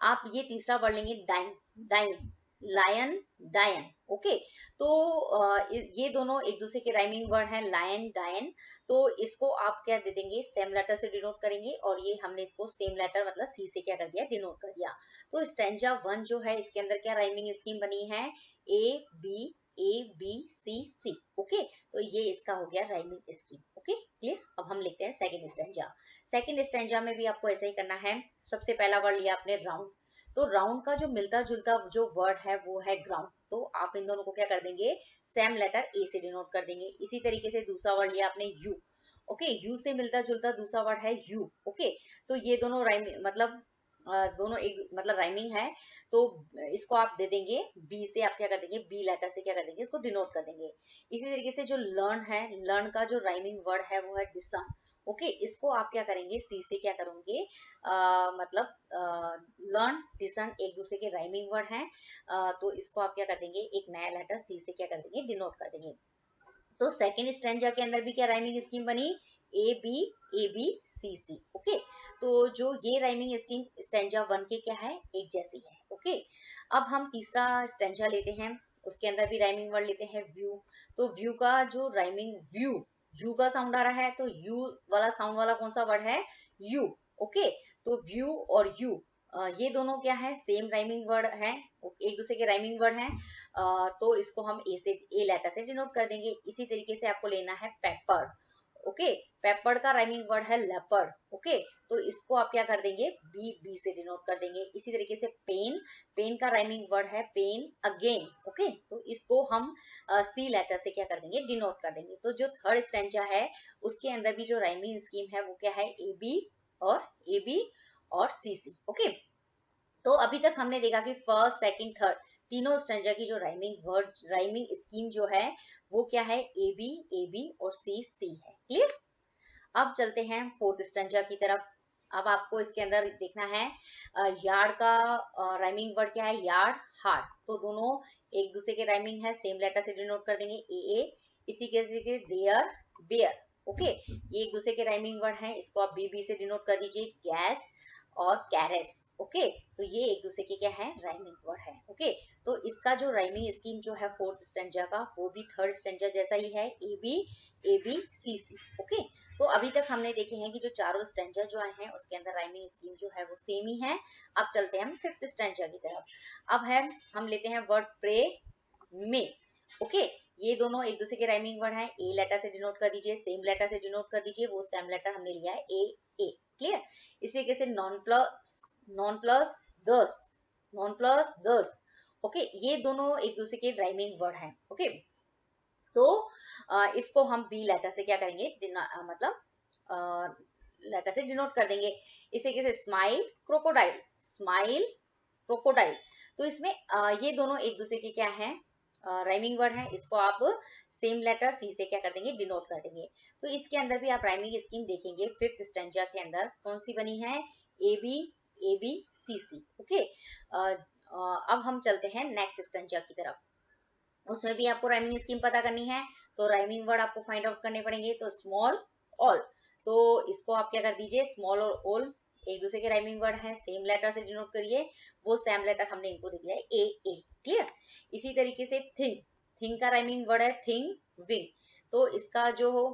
आप ये तीसरा वर्ड लेंगे, डाइन, डाइन, लायन, डायन। ओके, तो ये दोनों एक दूसरे के राइमिंग वर्ड है, लायन, डायन। तो इसको आप क्या दे देंगे, सेम लेटर से डिनोट करेंगे, और ये हमने इसको सेम लेटर मतलब सी से क्या कर दिया, डिनोट कर दिया। तो स्टैंजा 1 जो है, इसके अंदर क्या राइमिंग स्कीम बनी है, ए बी सी। ओके, तो ये इसका हो गया राइमिंग स्कीम। Okay, clear. अब हम लिखते हैं सेकंड स्टैंजा। सेकंड स्टैंजा में भी आपको ऐसा ही करना है। सबसे पहला वर्ड लिया आपने राउंड, तो राउंड का जो मिलता जुलता जो वर्ड है वो है ग्राउंड, तो आप इन दोनों को क्या कर देंगे, सेम लेटर ए से डिनोट कर देंगे। इसी तरीके से दूसरा वर्ड लिया आपने यू। ओके, यू से मिलता जुलता दूसरा वर्ड है यू। ओके, तो ये दोनों राइमिंग मतलब दोनों एक मतलब राइमिंग है, तो इसको आप दे देंगे बी से, आप क्या कर देंगे, बी लेटर से क्या कर देंगे, इसको डिनोट कर देंगे। इसी तरीके से जो लर्न है, लर्न का जो राइमिंग वर्ड है वो है डिसन। ओके, इसको आप क्या करेंगे, सी से क्या करेंगे, मतलब लर्न, डिसन एक दूसरे के राइमिंग वर्ड हैं, तो इसको आप क्या कर देंगे, एक नया लेटर सी से क्या कर देंगे, डिनोट कर देंगे। तो सेकेंड स्टैंजा के अंदर भी क्या राइमिंग स्कीम बनी, A B C C. Okay, तो जो ये राइमिंग स्कीम स्टैंजा 1 के क्या है, एक जैसी है। ओके, अब हम तीसरा स्टैंजा लेते हैं, उसके अंदर भी राइमिंग वर्ड लेते हैं, व्यू। तो व्यू का जो राइमिंग, व्यू, यू का साउंड आ रहा है, तो यू वाला साउंड वाला कौन सा वर्ड है, यू। ओके, तो व्यू और यू ये दोनों क्या है, सेम राइमिंग वर्ड है, एक दूसरे के राइमिंग वर्ड हैं, तो इसको हम ए लेटर से डिनोट कर देंगे। इसी तरीके से आपको लेना है पेपर। ओके, पेपर का राइमिंग वर्ड है लेपर्ड। ओके, तो इसको आप क्या कर देंगे, बी से डिनोट कर देंगे। इसी तरीके से पेन, पेन का राइमिंग वर्ड है पेन अगेन। ओके, तो इसको हम सी लेटर से क्या कर देंगे, डिनोट कर देंगे। तो जो थर्ड स्टैंजा है उसके अंदर भी जो राइमिंग स्कीम है वो क्या है, ए बी और सी सी। ओके, तो अभी तक हमने देखा कि फर्स्ट, सेकंड, थर्ड तीनों स्टैंजा की जो राइमिंग स्कीम जो है वो क्या है, ए बी और सी है। क्लियर। अब चलते हैं फोर्थ स्टैंजा की तरफ। अब आपको इसके अंदर देखना है, यार्ड का राइमिंग वर्ड क्या है, यार्ड, हार्ड। तो दोनों एक दूसरे के राइमिंग है, सेम लेटर से डिनोट कर देंगे, ए। इसी के देयर, बेयर। ओके, ये एक दूसरे के राइमिंग वर्ड है, इसको आप बी से डिनोट कर दीजिए, गैस और कैरेस। ओके, तो ये एक दूसरे के क्या है, राइमिंग वर्ड है। ओके, तो इसका जो राइमिंग स्कीम जो है फोर्थ स्टैंजा का, वो भी थर्ड स्टैंजा जैसा ही है, A B C C. Okay, तो अभी तक हमने देखे हैं कि जो चारों स्टैंजा जो आए हैं उसके अंदर राइमिंग स्कीम जो है वो सेम ही है। अब चलते हैं हम फिफ्थ स्टैंजा की तरफ। अब है, हम लेते हैं वर्ड प्रे में। ओके, ये दोनों एक दूसरे के राइमिंग वर्ड हैं, ए लेटर से डिनोट कर दीजिए, सेम लेटर से डिनोट कर दीजिए, वो सेम लेटर हमने लिया है, ए। क्लियर। इसी तरीके से नॉन प्लस दस, नॉन प्लस दस। ओके, ये दोनों एक दूसरे के राइमिंग वर्ड हैं। ओके, तो इसको हम बी लेटर से क्या करेंगे, मतलब लेटर से डिनोट कर देंगे। इसी तरीके से स्माइल, क्रोकोडाइल, स्माइल, क्रोकोडाइल। तो इसमें ये दोनों एक दूसरे के क्या है, राइमिंग वर्ड है, इसको आप सेम लेटर सी से क्या कर देंगे, डिनोट कर देंगे। तो इसके अंदर भी आप राइमिंग स्कीम देखेंगे, फिफ्थ स्टैंजा के अंदर कौन सी बनी है, A B C C. Okay, अब हम चलते हैं नेक्स्ट स्टैंजा की तरफ। उसमें भी आपको राइमिंग स्कीम पता करनी है, तो राइमिंग वर्ड आपको फाइंड आउट करने पड़ेंगे। तो स्मॉल, ऑल, तो इसको आप क्या कर दीजिए, स्मॉल और ऑल एक दूसरे के राइमिंग वर्ड है, सेम लेटर से डिनोट करिए, वो सेम लेटर हमने इनको दे दिया है, ए। क्लियर। इसी तरीके से थिंग, थिंग का राइमिंग वर्ड है थिंग, विंग। तो इसका जो हो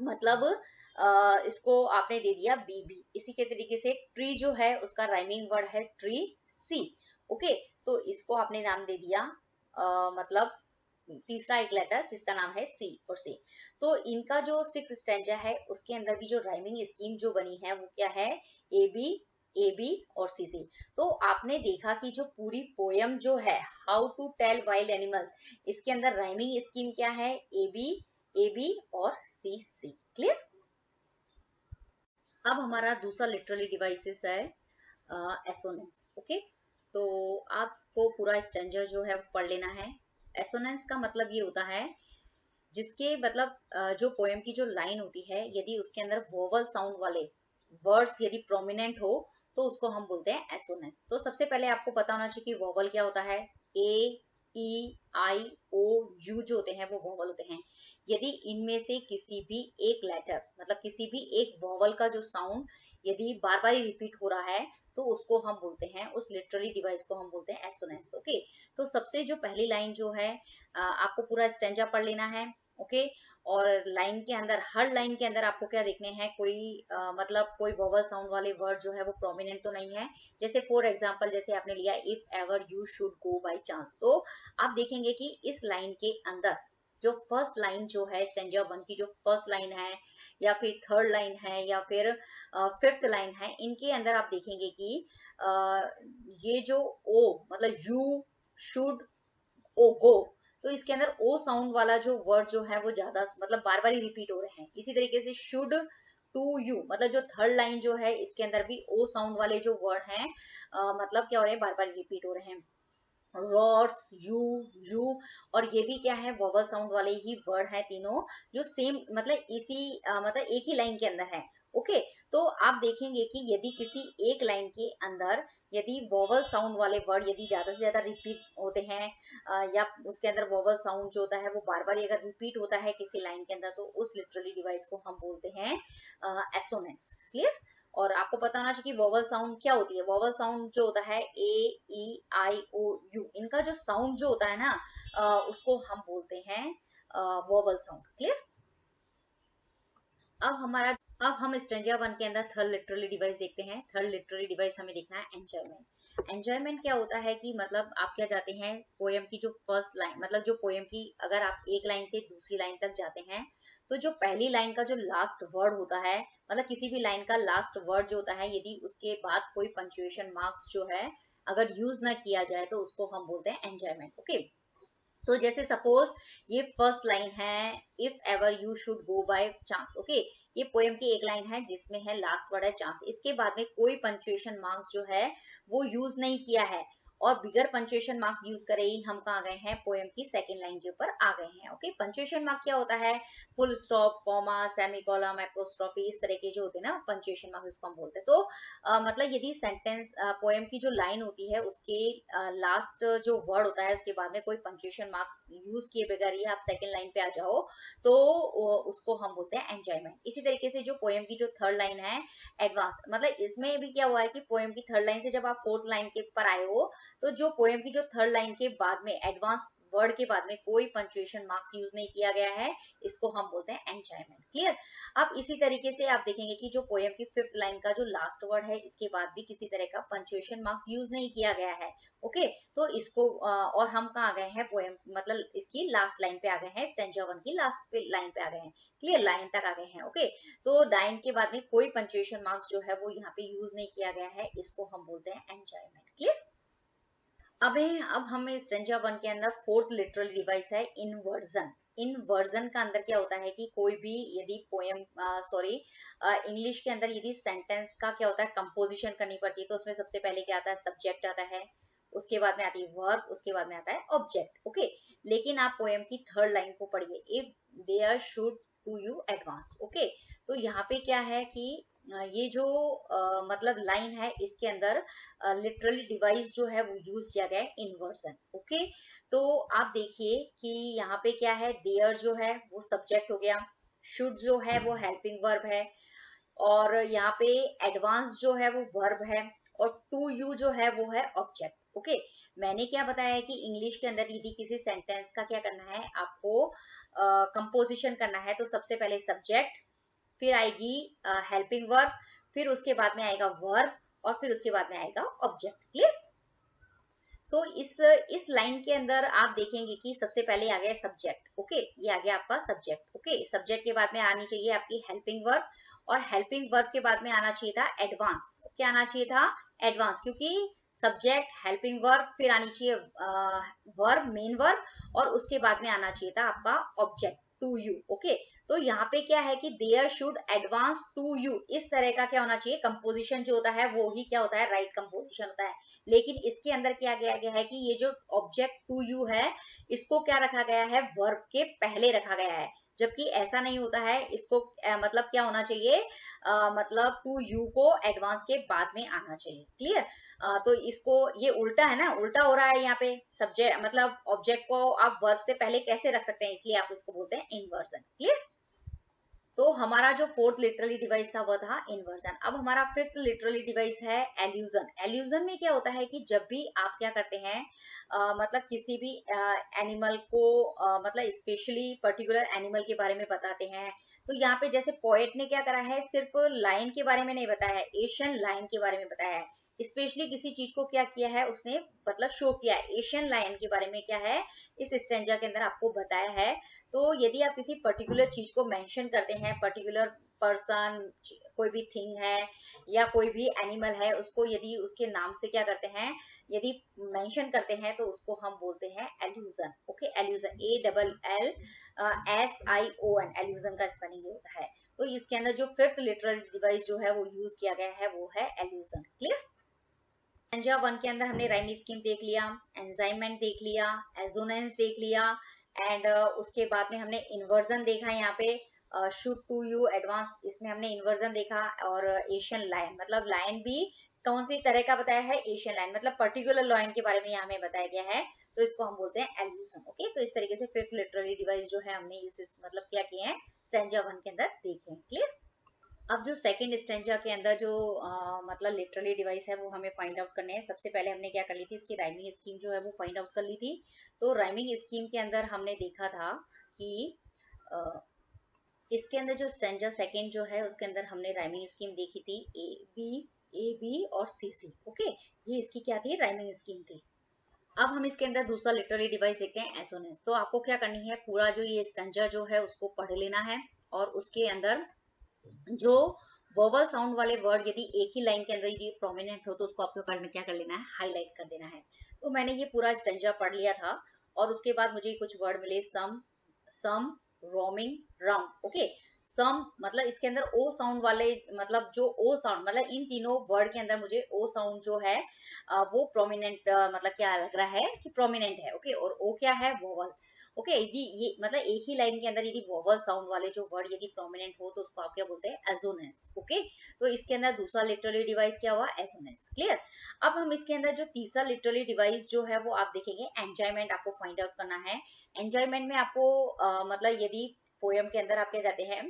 मतलब इसको आपने दे दिया बी। इसी के तरीके से ट्री जो है उसका राइमिंग वर्ड है ट्री, सी। ओके, तो इसको आपने नाम दे दिया मतलब तीसरा एक लेटर जिसका नाम है सी और सी। तो इनका जो सिक्स स्टैंजा है उसके अंदर भी जो राइमिंग स्कीम जो बनी है वो क्या है, ए बी और सी सी। तो आपने देखा कि जो पूरी पोयम जो है how to tell wild animals, इसके अंदर राइमिंग स्कीम क्या है, ए बी और सी सी। क्लियर। अब हमारा दूसरा लिटरली डिवाइसेस है एसोनेंस। ओके, तो आपको पूरा स्टैंजा जो है पढ़ लेना है। एसोनेंस का मतलब ये होता है जिसके मतलब जो पोएम की जो लाइन होती है, यदि उसके अंदर वोवल साउंड वाले वर्ड्स यदि प्रोमिनेंट हो तो उसको हम बोलते हैं एसोनेंस। तो सबसे पहले आपको पता होना चाहिए कि वोवल क्या होता है, ए ई, आई, ओ, यू जो होते हैं वो वोवल होते हैं। यदि इनमें से किसी भी एक लेटर मतलब किसी भी एक वोवल का जो साउंड यदि बार बार रिपीट हो रहा है तो उसको हम बोलते हैं, उस लिटरली डिवाइस को हम बोलते हैं एसोनेंस। ओके, तो सबसे जो पहली लाइन जो है आपको पूरा स्टेंजा पढ़ लेना है। ओके, और लाइन के अंदर, हर लाइन के अंदर आपको क्या देखने हैं, कोई मतलब कोई वोवल साउंड वाले वर्ड जो है वो प्रोमिनेंट तो नहीं है। जैसे फॉर एग्जांपल जैसे आपने लिया if ever you should go by chance, तो आप देखेंगे कि इस लाइन के अंदर जो फर्स्ट लाइन जो है स्टेंजा 1 की जो फर्स्ट लाइन है या फिर थर्ड लाइन है या फिर फिफ्थ लाइन है, इनके अंदर आप देखेंगे कि ये जो ओ मतलब यू शुड ओ गो, तो इसके अंदर ओ साउंड वाला जो वर्ड जो है वो ज्यादा मतलब बार बार ही रिपीट हो रहे हैं। इसी तरीके से शुड टू यू मतलब जो थर्ड लाइन जो है इसके अंदर भी ओ साउंड वाले जो वर्ड हैं मतलब क्या हो रहे हैं, बार बार रिपीट हो रहे हैं। रॉड्स, यू और ये भी क्या है, वोवल साउंड वाले ही वर्ड है तीनों, जो सेम मतलब इसी मतलब एक ही लाइन के अंदर है। ओके, तो आप देखेंगे कि यदि किसी एक लाइन के अंदर यदि वोवल साउंड वाले वर्ड यदि ज्यादा से ज्यादा रिपीट होते हैं या उसके अंदर वोवल साउंड जो होता है वो बार बार अगर रिपीट होता है किसी लाइन के अंदर, तो उस लिटरली डिवाइस को हम बोलते हैं एसोनेंस। क्लियर? और आपको पता होना चाहिए कि वोवल साउंड क्या होती है। वोवल साउंड जो होता है ए, ई, आई, ओ, यू, इनका जो साउंड जो होता है ना उसको हम बोलते हैं वोवल साउंड। क्लियर? अब हमारा अब हम स्ट्रेंजा 1 के अंदर थर्ड लिटरली डिवाइस देखते हैं। थर्ड लिटरली डिवाइस हमें देखना है एंजॉयमेंट। एंजॉयमेंट क्या होता है कि मतलब आप क्या जाते हैं, पोएम की जो फर्स्ट लाइन मतलब जो पोएम की अगर आप एक लाइन से दूसरी लाइन तक जाते हैं तो जो पहली लाइन का जो लास्ट वर्ड होता है मतलब किसी भी लाइन का लास्ट वर्ड जो होता है यदि उसके बाद कोई पंक्चुएशन मार्क्स जो है अगर यूज ना किया जाए तो उसको हम बोलते हैं एंजॉयमेंट। ओके, तो जैसे सपोज ये फर्स्ट लाइन है if ever you should go by chance. Okay, ये पोएम की एक लाइन है जिसमें है लास्ट वर्ड है चांस, इसके बाद में कोई पंक्चुएशन मार्क्स जो है वो यूज नहीं किया है और बिगर पंक्चुएशन मार्क्स यूज करे ही हम कहाँ गए हैं, पोएम की सेकंड लाइन के ऊपर आ गए हैं। ओके, पंक्चुएशन मार्क क्या होता है, फुल स्टॉप, कॉमा, सेमीकोलम, एपोस्ट्रोफी, इस तरह के जो होते हैं ना पंक्चुएशन मार्क्स इसको हम बोलते हैं। तो मतलब यदि सेंटेंस पोएम की जो लाइन होती है उसके लास्ट जो वर्ड होता है उसके बाद में कोई पंक्चुएशन मार्क्स यूज किए बगैर ही आप सेकंड लाइन पे आ जाओ तो उसको हम बोलते हैं एंजॉयमेंट। इसी तरीके से जो पोएम की जो थर्ड लाइन है एडवांस, मतलब इसमें भी क्या हुआ है कि पोएम की थर्ड लाइन से जब आप फोर्थ लाइन के ऊपर आए हो तो जो पोएम की जो थर्ड लाइन के बाद में एडवांस वर्ड के बाद में कोई पंक्चुएशन मार्क्स यूज नहीं किया गया है, इसको हम बोलते हैं एंजॉयमेंट। क्लियर? अब इसी तरीके से आप देखेंगे कि जो पोएम की फिफ्थ लाइन का जो लास्ट वर्ड है इसके बाद भी किसी तरह का पंक्चुएशन मार्क्स यूज नहीं किया गया है। ओके, तो इसको और हम कहाँ गए हैं, पोएम मतलब इसकी लास्ट लाइन पे आ गए हैं, स्टेंजा 1 की लास्ट लाइन पे आ गए हैं। क्लियर? लाइन तक आ गए हैं। ओके, तो लाइन के बाद में कोई पंक्चुएशन मार्क्स जो है वो यहाँ पे यूज नहीं किया गया है, इसको हम बोलते हैं एंजॉयमेंट। क्लियर? अब हमें स्टेंजा 1 के अंदर फोर्थ लिटरल डिवाइस है इनवर्जन। इनवर्जन का अंदर क्या होता है कि कोई भी यदि पोएम सॉरी इंग्लिश के अंदर यदि सेंटेंस का क्या होता है कंपोजिशन करनी पड़ती है तो उसमें सबसे पहले क्या आता है, सब्जेक्ट आता है, उसके बाद में आती है वर्ब, उसके बाद में आता है ऑब्जेक्ट। ओके, लेकिन आप पोएम की थर्ड लाइन को पढ़िए, if there should to you advance. Okay, तो यहाँ पे क्या है कि ये जो मतलब लाइन है इसके अंदर लिटरली डिवाइस जो है वो यूज किया गया है इनवर्जन। ओके, तो आप देखिए कि यहाँ पे क्या है, देयर जो है वो सब्जेक्ट हो गया, शुड जो है वो हेल्पिंग वर्ब है और यहाँ पे एडवांस जो है वो वर्ब है और टू यू जो है वो है ऑब्जेक्ट। ओके, मैंने क्या बताया है कि इंग्लिश के अंदर यदि किसी सेंटेंस का क्या करना है आपको कंपोजिशन करना है तो सबसे पहले सब्जेक्ट, फिर आएगी हेल्पिंग वर्ब, फिर उसके बाद में आएगा वर्ब और फिर उसके बाद में आएगा ऑब्जेक्ट। क्लियर? तो इस लाइन के अंदर आप देखेंगे कि सबसे पहले आ गया सब्जेक्ट। ओके, ये आ गया आपका सब्जेक्ट। ओके, सब्जेक्ट के बाद में आनी चाहिए आपकी हेल्पिंग वर्ब और हेल्पिंग वर्ब के बाद में आना चाहिए था एडवांस। क्या आना चाहिए था, एडवांस, क्योंकि सब्जेक्ट, हेल्पिंग वर्ब, फिर आनी चाहिए वर्ब, मेन वर्ब और उसके बाद में आना चाहिए था आपका ऑब्जेक्ट टू यू। ओके, तो यहाँ पे क्या है कि there should advance to you, इस तरह का क्या होना चाहिए, कंपोजिशन जो होता है वो ही क्या होता है, राइट कंपोजिशन होता है। लेकिन इसके अंदर क्या गया है कि ये जो ऑब्जेक्ट टू यू है इसको क्या रखा गया है, वर्ब के पहले रखा गया है, जबकि ऐसा नहीं होता है। इसको मतलब क्या होना चाहिए, मतलब टू यू को एडवांस के बाद में आना चाहिए। क्लियर। तो इसको ये उल्टा है ना, उल्टा हो रहा है यहाँ पे। सब्जेक्ट मतलब ऑब्जेक्ट को आप वर्ब से पहले कैसे रख सकते हैं, इसलिए आप इसको बोलते हैं इन्वर्जन। क्लियर। तो हमारा जो फोर्थ लिटरली डिवाइस था वो था इन्वर्जन। अब हमारा फिफ्थ लिटरली डिवाइस है एल्यूजन। एल्यूजन में क्या होता है कि जब भी आप क्या करते हैं, मतलब किसी भी एनिमल को मतलब स्पेशली पर्टिकुलर एनिमल के बारे में बताते हैं, तो यहाँ पे जैसे पोएट ने क्या करा है, सिर्फ लायन के बारे में नहीं बताया है, एशियन लायन के बारे में बताया है। स्पेशली किसी चीज को क्या किया है उसने, मतलब शो किया है, एशियन लायन के बारे में क्या है इस स्टेंजा के अंदर आपको बताया है। तो यदि आप किसी पर्टिकुलर चीज को मेंशन करते हैं, पर्टिकुलर पर्सन, कोई भी थिंग है या कोई भी एनिमल है, उसको यदि उसके नाम से क्या करते हैं, यदि मेंशन करते हैं, तो उसको हम बोलते हैं एल्यूजन। ओके, एल्यूजन, ALLSION, एल्यूजन का स्पेलिंग ये होता है। तो इसके अंदर जो फिफ्थ लिटरल डिवाइस जो है वो यूज किया गया है वो है एल्यूजन। क्लियर। स्टेंजा 1 के अंदर हमने राइमिंग स्कीम देख लिया, एंजाइमेंट देख लिया, एजोनेंस देख लिया, एंड उसके बाद में हमने इन्वर्जन देखा। यहाँ पे शुड टू यू एडवांस, इसमें हमने इन्वर्जन देखा। और एशियन लायन, मतलब लायन भी कौन सी तरह का बताया है, एशियन लायन, मतलब पर्टिकुलर लायन के बारे में यहाँ हमें बताया गया है, तो इसको हम बोलते हैं एल्यूजन। ओके, तो इस तरीके से फिफ्थ लिटरेरी डिवाइस जो है हमने इस मतलब क्या किए हैं स्टेंजा 1 के अंदर देखे हैं। क्लियर। अब जो सेकंड स्टेंजा के अंदर जो मतलब लिटरली डिवाइस है वो हमें फाइंड आउट करने हैं। सबसे पहले हमने क्या कर ली थी, इसकी राइमिंग स्कीम जो है वो फाइंड आउट कर ली थी। तो राइमिंग स्कीम के अंदर हमने देखा था कि इसके अंदर जो स्टेंजा सेकंड जो है उसके अंदर हमने राइमिंग स्कीम देखी थी, ए बी और सी सी। ओके, ये इसकी क्या थी, राइमिंग स्कीम थी। अब हम इसके अंदर दूसरा लिटरली डिवाइस देखते हैं एसोनेंस। तो आपको क्या करनी है, पूरा जो ये स्टेंजा जो है उसको पढ़ लेना है, और उसके अंदर जो वोवल साउंड वाले वर्ड यदि एक ही लाइन के अंदर यदि प्रोमिनेंट हो तो उसको आपको क्या कर लेना है, हाईलाइट कर देना है। तो मैंने ये पूरा स्टेंजा पढ़ लिया था, और उसके बाद मुझे कुछ वर्ड मिले, सम, रोमिंग, राउंड। ओके, सम मतलब इसके अंदर ओ साउंड वाले, मतलब जो ओ साउंड, मतलब इन तीनों वर्ड के अंदर मुझे ओ साउंड जो है वो प्रोमिनेंट, मतलब क्या लग रहा है कि प्रोमिनेंट है। ओके, और ओ क्या है, वोवल। ओके, यदि ये मतलब एक ही लाइन के अंदर यदि वोवल साउंड वाले जो वर्ड यदि प्रोमिनेंट हो तो उसको आप क्या बोलते हैं, एजोनेंस। ओके, तो इसके अंदर दूसरा लिटरली डिवाइस क्या हुआ, एजोनेंस। क्लियर। अब हम इसके अंदर जो तीसरा लिटरली डिवाइस जो है वो आप देखेंगे, एंजॉयमेंट आपको फाइंड आउट करना है। एंजॉयमेंट में आपको मतलब यदि पोयम के अंदर आप क्या जाते हैं,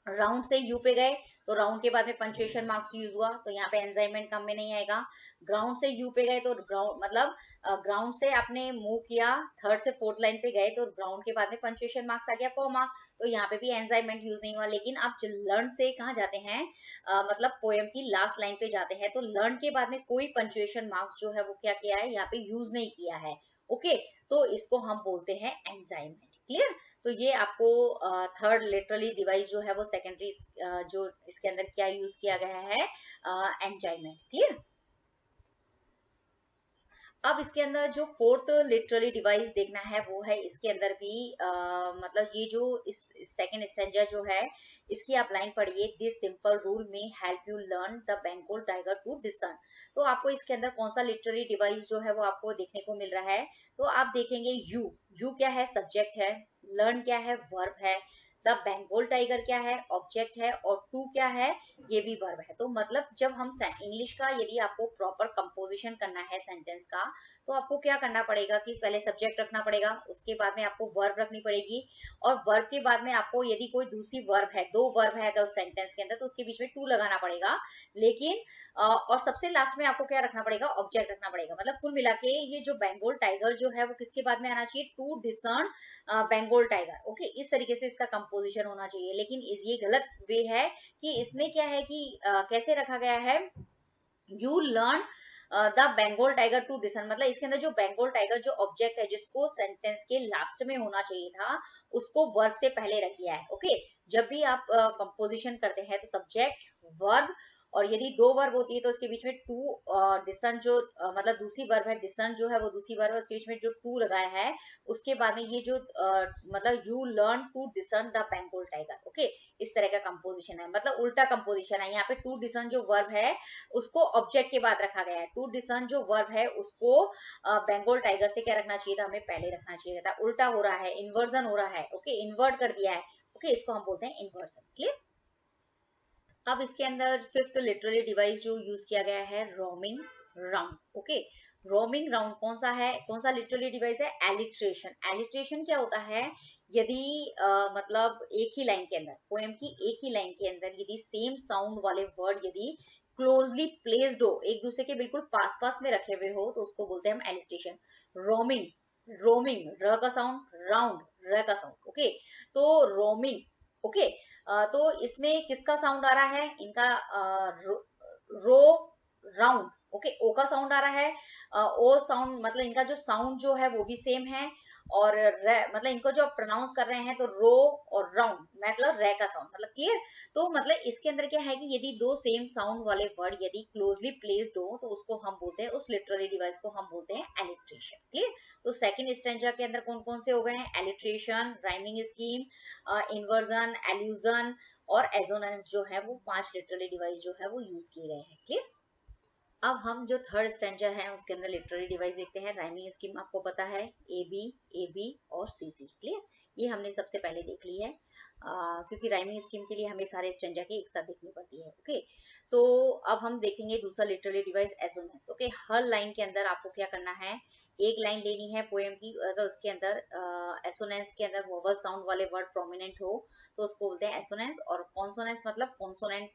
राउंड से यू पे गए तो राउंड के बाद में पंचुएशन मार्क्स यूज हुआ, तो यहाँ पे एंजाइमेंट काम में नहीं आएगा। ग्राउंड से यू पे गए तो ग्राउंड मतलब ग्राउंड से आपने मूव किया, थर्ड से फोर्थ लाइन पे गए तो ग्राउंड के बाद में पंचुएशन मार्क्स आ गया, कॉमा, तो यहाँ पे भी एंजाइमेंट यूज नहीं हुआ। लेकिन आप लर्न से कहाँ जाते हैं, मतलब पोएम की लास्ट लाइन पे जाते हैं, तो लर्न के बाद में कोई पंचुएशन मार्क्स जो है वो क्या किया है, यहाँ पे यूज नहीं किया है। ओके, तो इसको हम बोलते हैं एंजाइमेंट। क्लियर। तो ये आपको थर्ड लिटरली डिवाइस जो है वो सेकेंडरी जो इसके अंदर क्या यूज किया गया है, एंजाइमेंट। क्लियर। अब इसके अंदर जो फोर्थ लिटरली डिवाइस देखना है वो है, इसके अंदर भी मतलब ये जो इस सेकंड स्टेंजा जो है इसकी आप लाइन पढ़िए, दिस सिंपल रूल में help you learn the Bengal tiger to discern. तो आपको इसके अंदर कौन सा लिटररी डिवाइस जो है वो आपको देखने को मिल रहा है, तो आप देखेंगे यू क्या है, सब्जेक्ट है, लर्न क्या है, वर्ब है, द बेंगोल टाइगर क्या है, ऑब्जेक्ट है, और टू क्या है, ये भी वर्ब है। तो मतलब जब हम इंग्लिश का यदि आपको प्रॉपर कंपोजिशन करना है सेंटेंस का, तो आपको क्या करना पड़ेगा कि पहले सब्जेक्ट रखना पड़ेगा, उसके बाद में आपको वर्ब रखनी पड़ेगी, और वर्ब के बाद में आपको यदि कोई दूसरी वर्ब है, दो वर्ब है अगर सेंटेंस के अंदर, तो उसके बीच में टू लगाना पड़ेगा। लेकिन और सबसे लास्ट में आपको क्या रखना पड़ेगा, ऑब्जेक्ट रखना पड़ेगा। मतलब कुल मिला के ये जो बेंगोल टाइगर जो है वो किसके बाद में आना चाहिए, to discern Bengal tiger. Okay, इस तरीके से इसका कंपोजिशन होना चाहिए। लेकिन ये गलत वे है कि इसमें क्या है कि कैसे रखा गया है, you learn the Bengal tiger to discern, मतलब इसके अंदर जो बेंगोल टाइगर जो ऑब्जेक्ट है जिसको सेंटेंस के लास्ट में होना चाहिए था, उसको वर्ब से पहले रख दिया है। ओके, जब भी आप कंपोजिशन करते हैं तो सब्जेक्ट, वर्ब और यदि दो वर्ब होती है तो उसके बीच में टू डिसन जो मतलब दूसरी वर्ब है, डिसन जो है वो दूसरी वर्ब है, उसके बीच में जो टू लगाया है उसके बाद में ये जो मतलब you learn to discern the Bengal tiger. Okay, इस तरह का कंपोजिशन है, मतलब उल्टा कंपोजिशन है। यहाँ पे टू डिसन जो वर्ब है उसको ऑब्जेक्ट के बाद रखा गया है, टू डिसन जो वर्ब है उसको बंगाल टाइगर से क्या रखना चाहिए था, हमें पहले रखना चाहिए था। उल्टा हो रहा है, इन्वर्जन हो रहा है। ओके, इन्वर्ट कर दिया है। ओके, इसको हम बोलते हैं इन्वर्जन। क्लियर। अब इसके अंदर फिफ्थ लिटरेरी डिवाइस जो यूज किया गया है, roaming round. Okay, roaming round कौन सा है, कौन सा लिटरेरी डिवाइस है, एलिट्रेशन। एलिट्रेशन क्या होता है, यदि मतलब एक ही लाइन के अंदर, पोएम की एक ही लाइन के अंदर यदि सेम साउंड वाले वर्ड यदि क्लोजली प्लेस्ड हो, एक दूसरे के बिल्कुल पास पास में रखे हुए हो, तो उसको बोलते हैं हम एलिट्रेशन। रोमिंग, रोमिंग र का साउंड, राउंड र का साउंड। ओके, तो रोमिंग। ओके, तो इसमें किसका साउंड आ रहा है, इनका रो राउंड। ओके, ओ का साउंड आ रहा है, ओ साउंड मतलब इनका जो साउंड जो है वो भी सेम है, और मतलब इनको जो प्रोनाउंस कर रहे हैं तो रो और राउंड मतलब रे का साउंड, मतलब क्लियर। तो मतलब इसके अंदर क्या है कि यदि दो सेम साउंड वाले वर्ड यदि क्लोजली प्लेस्ड हो तो उसको हम बोलते हैं, उस लिटरेरी डिवाइस को हम बोलते हैं एलिट्रेशन। क्लियर। तो सेकंड स्टैंजा के अंदर कौन कौन से हो गए हैं, alliteration, rhyming scheme, inversion, allusion और एजोनेंस जो है वो 5 लिटरेरी डिवाइस जो है वो यूज किए गए हैं। क्लियर। अब हम जो थर्ड स्टैंजा है उसके अंदर लिटरेरी डिवाइस देखते हैं। राइमिंग स्कीम आपको पता है, ए बी और सी सी। क्लियर, ये हमने सबसे पहले देख ली है, क्योंकि राइमिंग स्कीम के लिए हमें सारे स्टैंजा के एक साथ देखनी पड़ती है। ओके, तो अब हम देखेंगे दूसरा लिटरेरी डिवाइस एसोनेंस। ओके, हर लाइन के अंदर आपको क्या करना है, एक लाइन लेनी है पोएम की, अगर उसके अंदर एसोनेंस के अंदर वोवल साउंड वाले वर्ड प्रोमिनेंट हो तो उसको बोलते हैं एसोनेंस, और कॉन्सोनेंस मतलब कॉन्सोनेंट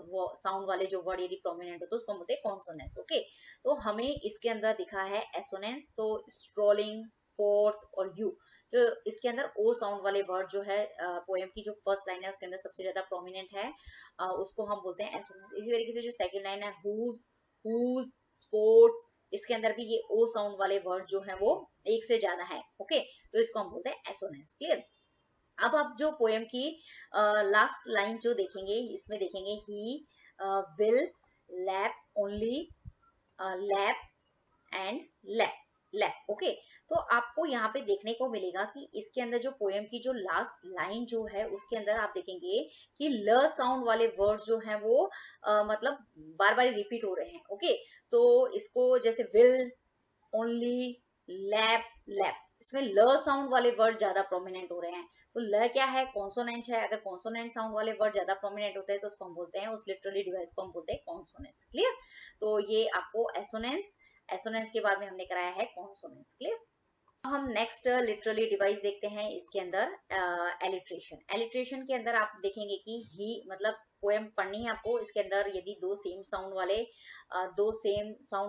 वो साउंड वाले जो वर्ड यदि प्रोमिनेंट हो तो उसको बोलते हैं कॉन्सोनेंस। ओके, तो हमें इसके अंदर दिखा है एसोनेंस, तो स्ट्रोलिंग, फोर्थ और यू, जो इसके अंदर ओ साउंड वाले वर्ड जो है पोएम की जो फर्स्ट लाइन है उसके अंदर सबसे ज्यादा प्रोमिनेंट है, उसको हम बोलते हैं एसोनेंस। इसी तरीके से जो सेकंड लाइन है हुज, स्पोर्ट्स, इसके अंदर भी ये ओ साउंड वाले वर्ड जो है वो एक से ज्यादा है। ओके, तो इसको हम बोलते हैं एसोनेंस। क्लियर। अब आप जो पोएम की लास्ट लाइन जो देखेंगे, इसमें देखेंगे he will lap only, lap and lap. Okay, तो आपको यहाँ पे देखने को मिलेगा कि इसके अंदर जो पोएम की जो लास्ट लाइन जो है उसके अंदर आप देखेंगे कि ल साउंड वाले वर्ड जो है वो मतलब बार बार रिपीट हो रहे हैं। ओके, तो इसको जैसे विल, ओनली, लैप, इसमें ल साउंड वाले वर्ड ज्यादा प्रोमिनेंट हो रहे हैं। तो ल क्या है, कॉन्सोनेंट है, अगर कॉन्सोनेंट साउंड वाले वर्ड ज्यादा प्रोमिनेंट होते हैं तो उसको हम बोलते हैं, उस लिटरेरी डिवाइस को हम बोलते हैं कॉन्सोनेंस। क्लियर। तो ये आपको एसोनेंस, एसोनेंस के बाद में हमने कराया है कॉन्सोनेंस। क्लियर। हम नेक्स्ट लिटरली डिवाइस देखते हैं, इसके अंदर एलिट्रेशन। एलिट्रेशन के अंदर आप देखेंगे कि ही मतलब पोएम पढ़नी है आपको, इसके अंदर यदि दो सेम साउंड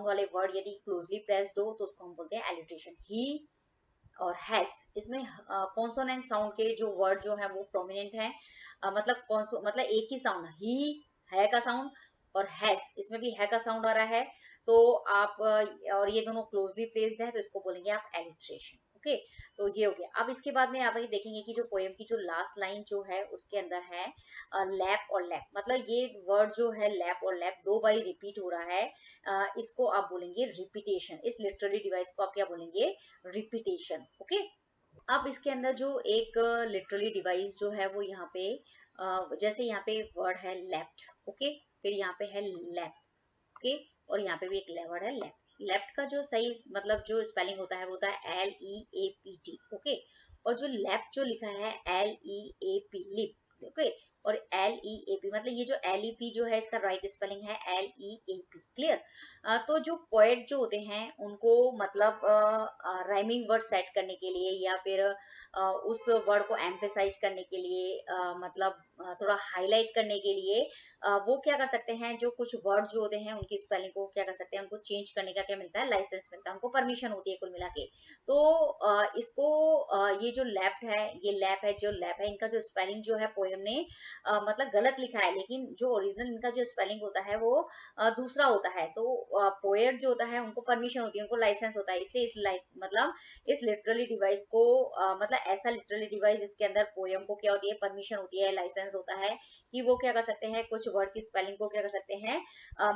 वाले वर्ड यदि क्लोजली प्रेस्ड हो तो उसको हम बोलते हैं एलिट्रेशन। ही और हैज, इसमें कॉन्सोनेंट साउंड के जो वर्ड जो है वो प्रोमिनेंट है, मतलब एक ही साउंड, ही है का साउंड और हैज, इसमें भी है का साउंड आ रहा है, तो आप और ये दोनों क्लोजली प्लेस्ड है तो इसको बोलेंगे आप एलिट्रेशन। ओके, तो ये हो गया। अब इसके बाद में आप ये देखेंगे कि जो पोएम की जो लास्ट लाइन जो है उसके अंदर है लैप और लैप, मतलब ये वर्ड जो है लैप और लैप दो बारी रिपीट हो रहा है, इसको आप बोलेंगे रिपीटेशन। इस लिटरली डिवाइस को आप क्या बोलेंगे, रिपीटेशन। ओके, अब इसके अंदर जो एक लिटरली डिवाइस जो है वो यहाँ पे जैसे यहाँ पे वर्ड है लेफ्ट। ओके, फिर यहाँ पे है लेफ्ट। ओके, और यहाँ पे भी एक वर्ड है लेफ्ट। लेफ्ट का जो सही मतलब जो स्पेलिंग होता है वो होता है LEAPT। ओके, और जो लेफ्ट जो लिखा है LEAP, लिप। ओके, और LEAP मतलब ये जो LEP जो है इसका राइट स्पेलिंग है LEAP। क्लियर। तो जो पोएट जो होते हैं उनको मतलब राइमिंग वर्ड सेट करने के लिए या फिर उस वर्ड को एम्फेसाइज करने के लिए मतलब थोड़ा हाईलाइट करने के लिए वो क्या कर सकते हैं, जो कुछ वर्ड जो होते हैं उनकी स्पेलिंग को क्या कर सकते हैं, उनको चेंज करने का क्या मिलता है, लाइसेंस मिलता है, उनको परमिशन होती है कुल मिला के। तो इसको ये जो लेफ्ट है, ये लैप है, जो लैप है इनका जो स्पेलिंग जो है पोएम ने मतलब गलत लिखा है, लेकिन जो ओरिजिनल इनका जो स्पेलिंग होता है वो दूसरा होता है। तो पोएट जो होता है उनको परमिशन होती है, उनको लाइसेंस होता है, इसलिए मतलब इस लिटरली डिवाइस को मतलब ऐसा लिटरली डिवाइस जिसके अंदर पोएम को क्या होती है, परमिशन होती है, लाइसेंस होता है कि वो क्या कर सकते हैं, कुछ वर्ड की स्पेलिंग को क्या कर सकते हैं,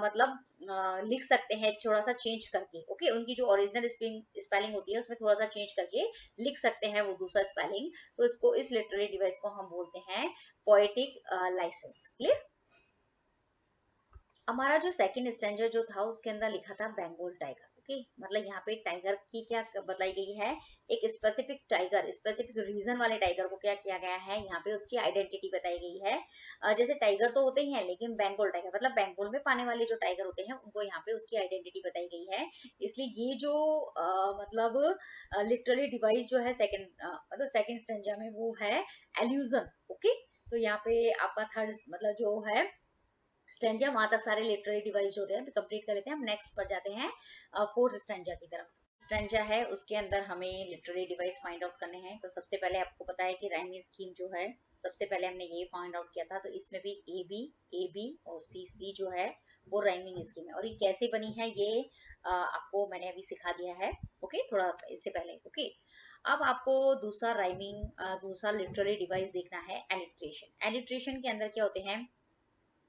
मतलब लिख सकते हैं थोड़ा सा चेंज करके। ओके, उनकी जो ओरिजिनल स्पेलिंग होती है उसमें थोड़ा सा चेंज करके लिख सकते हैं वो दूसरा स्पेलिंग। तो इसको, इस लिटरेरी डिवाइस को हम बोलते हैं पोएटिक लाइसेंस। क्लियर। हमारा जो सेकंड स्टैंजर जो था उसके अंदर लिखा था बंगाल टाइगर। ओके, मतलब यहाँ पे टाइगर की क्या बताई गई है, एक स्पेसिफिक टाइगर, स्पेसिफिक रीजन वाले टाइगर को क्या किया गया है, यहाँ पे उसकी आइडेंटिटी बताई गई है। जैसे टाइगर तो होते ही हैं, लेकिन बंगाल टाइगर मतलब बंगाल में पाने वाले जो टाइगर होते हैं उनको यहाँ पे उसकी आइडेंटिटी बताई गई है। इसलिए ये जो मतलब लिटरली डिवाइस जो है सेकंड मतलब सेकंड स्टैंजा में वो है एल्यूजन। ओके, तो यहाँ पे आपका थर्ड मतलब जो है स्टेंजा, वहां तक सारे लिटरेरी डिवाइस जो होते हैं कंप्लीट कर लेते हैं। हम नेक्स्ट पर जाते हैं फोर्थ स्टेंजा की तरफ। स्टेंजा है उसके अंदर हमें लिटरेरी डिवाइस फाइंड आउट करने हैं। तो सबसे पहले आपको पता है कि राइमिंग स्कीम जो है, सबसे पहले हमने ये फाइंड आउट किया था। तो इसमें भी ए बी और सी जो है वो राइमिंग स्कीम है। और ये कैसे बनी है ये आपको मैंने अभी सिखा दिया है। ओके, थोड़ा इससे पहले। ओके, अब आपको दूसरा राइमिंग दूसरा लिटरेरी डिवाइस देखना है एलिट्रेशन। एलिट्रेशन के अंदर क्या होते हैं,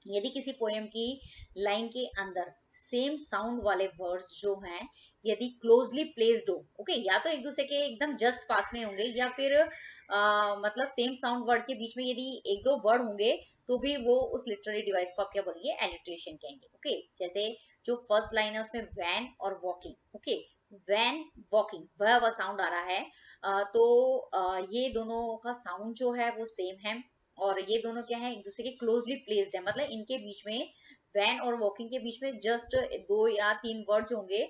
यदि किसी पोएम की लाइन के अंदर सेम साउंड वाले वर्ड्स जो हैं यदि क्लोजली प्लेस्ड हो, ओके, या तो एक दूसरे के एकदम जस्ट पास में होंगे या फिर मतलब सेम साउंड वर्ड के बीच में यदि एक दो वर्ड होंगे तो भी वो उस लिटरेरी डिवाइस को आप क्या बोलेंगे, एलिट्रेशन कहेंगे। ओके, जैसे जो फर्स्ट लाइन है उसमें वैन और वॉकिंग। ओके, वैन वॉकिंग वह साउंड आ रहा है। तो ये दोनों का साउंड जो है वो सेम है और ये दोनों क्या है, एक दूसरे के क्लोजली प्लेस्ड है। मतलब इनके बीच में, वैन और वॉकिंग के बीच में जस्ट 2 या 3 वर्ड्स होंगे,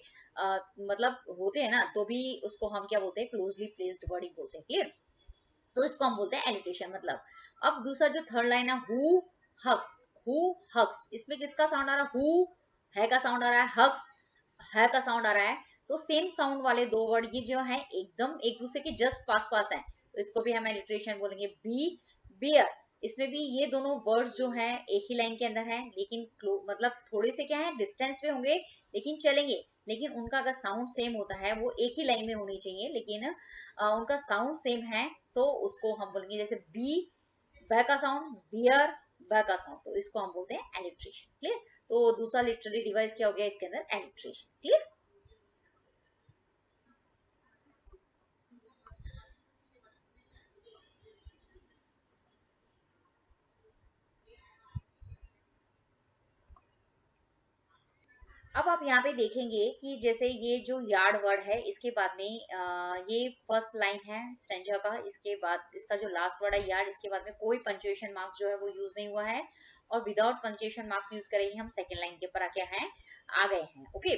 मतलब होते हैं ना, तो भी उसको हम क्या बोलते हैं, क्लोजली प्लेस्ड वर्ड ही बोलते हैं। क्लियर। तो इसको हम बोलते हैं एलिट्रेशन। मतलब अब दूसरा जो थर्ड लाइन है हु हग्स, हु हग्स, इसमें किसका साउंड आ रहा है, हु है का साउंड आ रहा है, हग्स है का साउंड आ रहा है। तो सेम साउंड वाले दो वर्ड ये जो है एकदम एक दूसरे के जस्ट पास पास है, तो इसको भी हम एलिट्रेशन बोलेंगे। बी बियर, इसमें भी ये दोनों वर्ड्स जो हैं एक ही लाइन के अंदर हैं, लेकिन मतलब थोड़े से क्या है डिस्टेंस पे होंगे लेकिन चलेंगे, लेकिन उनका अगर साउंड सेम होता है, वो एक ही लाइन में होनी चाहिए लेकिन उनका साउंड सेम है, तो उसको हम बोलेंगे जैसे बी ब का साउंड, बियर ब का साउंड, तो इसको हम बोलते हैं एलिट्रेशन। क्लियर। तो दूसरा लिटरेरी डिवाइस क्या हो गया इसके अंदर, एलिट्रेशन। क्लियर। अब आप यहाँ पे देखेंगे कि जैसे ये जो यार्ड वर्ड है इसके बाद में ये फर्स्ट लाइन है स्टेंजा का, इसके बाद इसका जो लास्ट वर्ड है यार्ड, इसके बाद में कोई पंचुएशन मार्क्स जो है वो यूज नहीं हुआ है और विदाउट पंचुएशन मार्क्स यूज करेंगे हम सेकेंड लाइन के ऊपर आके हैं आ गए हैं। ओके,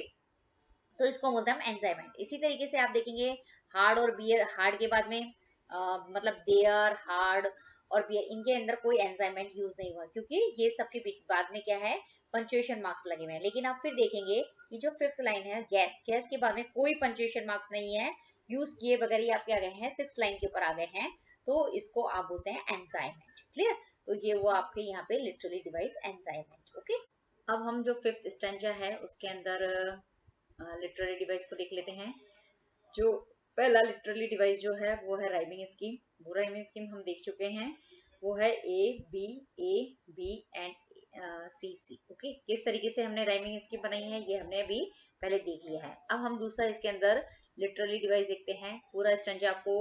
तो इसको बोलते हैं हम एंजाइमेंट। इसी तरीके से आप देखेंगे हार्ड और बियर, हार्ड के बाद में मतलब देयर, हार्ड और बियर, इनके अंदर कोई एंजाइमेंट यूज नहीं हुआ क्योंकि ये सबके बाद में क्या है, पंचुएशन मार्क्स लगे हुए हैं। लेकिन आप फिर देखेंगे कि जो फिफ्थ लाइन है गैस, गैस के बाद में कोई पंचुएशन मार्क्स नहीं है यूज किए बगैर ही आप क्या गए हैं, सिक्स लाइन के ऊपर आ गए हैं, तो इसको आप बोलते हैं एंजाइमेंट। क्लियर। तो ये वो आपके यहाँ पे लिटरली डिवाइस एंजाइमेंट। ओके, अब हम जो फिफ्थ स्टेंजा है उसके अंदर लिटररी डिवाइस को देख लेते हैं। जो पहला लिटरली डिवाइस जो है वो है राइमिंग स्कीम। वो राइमिंग स्कीम हम देख चुके हैं, वो है A B and C C. Okay, किस तरीके से हमने राइमिंग स्कीम बनाई है ये हमने अभी पहले देख लिया है। अब हम दूसरा इसके अंदर लिटरली डिवाइस देखते हैं। पूरा स्टेंजा आपको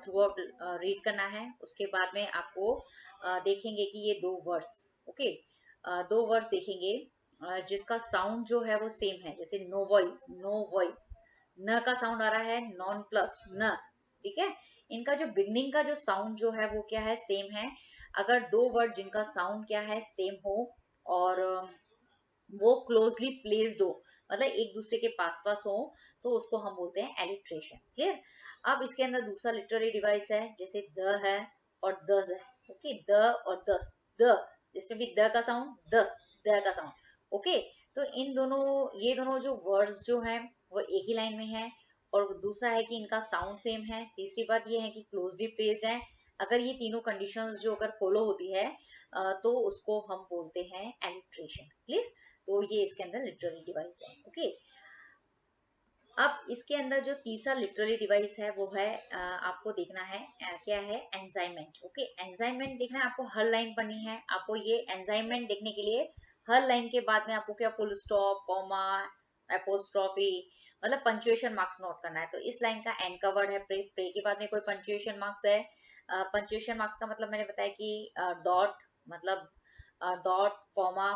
थ्रू आउट रीड करना है, उसके बाद में आपको देखेंगे कि ये दो वर्ड्स, ओके, दो वर्ड्स देखेंगे जिसका साउंड जो है वो सेम है। जैसे नो वॉइस, नो वॉइस, न का साउंड आ रहा है, नॉन प्लस न, ठीक है। इनका जो बिगनिंग का जो साउंड जो है वो क्या है, सेम है। अगर दो वर्ड जिनका साउंड क्या है सेम हो और वो क्लोजली प्लेस्ड हो, मतलब एक दूसरे के पास पास हो, तो उसको हम बोलते हैं एलिट्रेशन। क्लियर। अब इसके अंदर दूसरा लिटरेरी डिवाइस है, जैसे द है और दस है। ओके, द और दस, द, इसमें भी द का साउंड, दस द का साउंड। ओके, तो इन दोनों, ये दोनों जो वर्ड्स जो हैं वो एक ही लाइन में है और दूसरा है कि इनका साउंड सेम है। तीसरी बात ये है कि क्लोजली प्लेस्ड है। अगर ये तीनों कंडीशंस जो अगर फॉलो होती है तो उसको हम बोलते हैं एलिट्रेशन। क्लियर। तो ये इसके अंदर लिटरेरी डिवाइस है। ओके, अब इसके अंदर जो तीसरा लिटरली डिवाइस है वो है आपको देखना है क्या है, एंजाइमेंट। ओके, एंजाइमेंट देखना है आपको, हर लाइन पढ़नी है आपको। ये एंजाइमेंट देखने के लिए हर लाइन के बाद में आपको क्या फुल स्टॉप, कॉमा, एपोस्ट्रॉफी, मतलब पंचुएशन मार्क्स नोट करना है। तो इस लाइन का एंड का वर्ड है प्रे, प्रे के बाद में कोई पंचुएशन मार्क्स है। पंचुएशन मार्क्स का मतलब मैंने बताया कि डॉट, मतलब डॉट, कॉमा,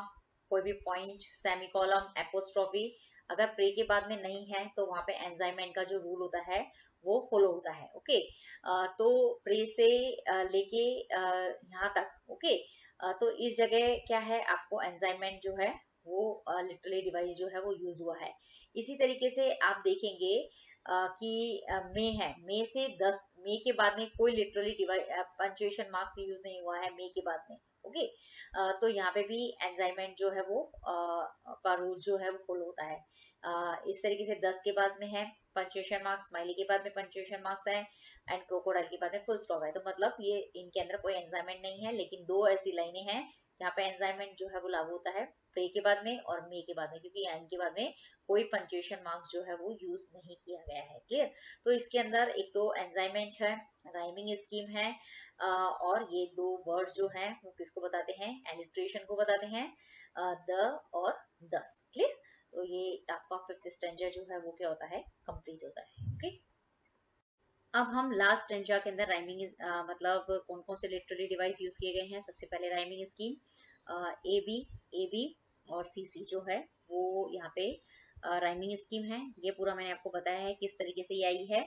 कोई भी पॉइंट, सेमीकोलम, एपोस्ट्रॉफी। अगर प्रे के बाद में नहीं है तो वहां पे एंजाइमेंट का जो रूल होता है वो फॉलो होता है। ओके, तो प्रे से लेके यहाँ तक। ओके, तो इस जगह क्या है, आपको एंजाइमेंट जो है वो लिटरली डिवाइस जो है वो यूज हुआ है। इसी तरीके से आप देखेंगे कि मे है, मे से 10, मे के बाद में कोई literally device punctuation marks use नहीं हुआ है मे के बाद में। ओके, तो यहाँ पे भी एंजाइमेंट जो है वो का रूल जो है वो फॉलो होता है। इस तरीके से 10 के बाद में है पंचुएशन मार्क्स, स्माइली के बाद में पंचुएशन मार्क्स है, एंड क्रोकोडाइल के बाद में फुल स्टॉप है। तो मतलब ये इनके अंदर कोई एंजाइमेंट नहीं है, लेकिन दो ऐसी लाइनें हैं यहाँ पे एंजाइमेंट जो है वो लागू होता है, प्रे के बाद में और मे के बाद में, क्योंकि इनके बाद में कोई पंचुएशन मार्क्स जो है वो यूज नहीं किया गया है। क्लियर? तो इसके अंदर एक तो एंजाइमेंट है, राइमिंग स्कीम है, और ये दो वर्ड जो हैं वो किसको बताते हैं, एलिट्रेशन को बताते हैं, द और दस। क्लियर? तो ये आपका फिफ्थ स्टैंजा जो है वो क्या होता है, कंप्लीट होता है। ओके, अब हम लास्ट स्टैंजा के अंदर राइमिंग मतलब कौन कौन से लिटरली डिवाइस यूज किए गए हैं। सबसे पहले राइमिंग स्कीम ए बी और सी सी जो है वो यहाँ पे राइमिंग स्कीम है। ये पूरा मैंने आपको बताया है किस तरीके से ये आई है।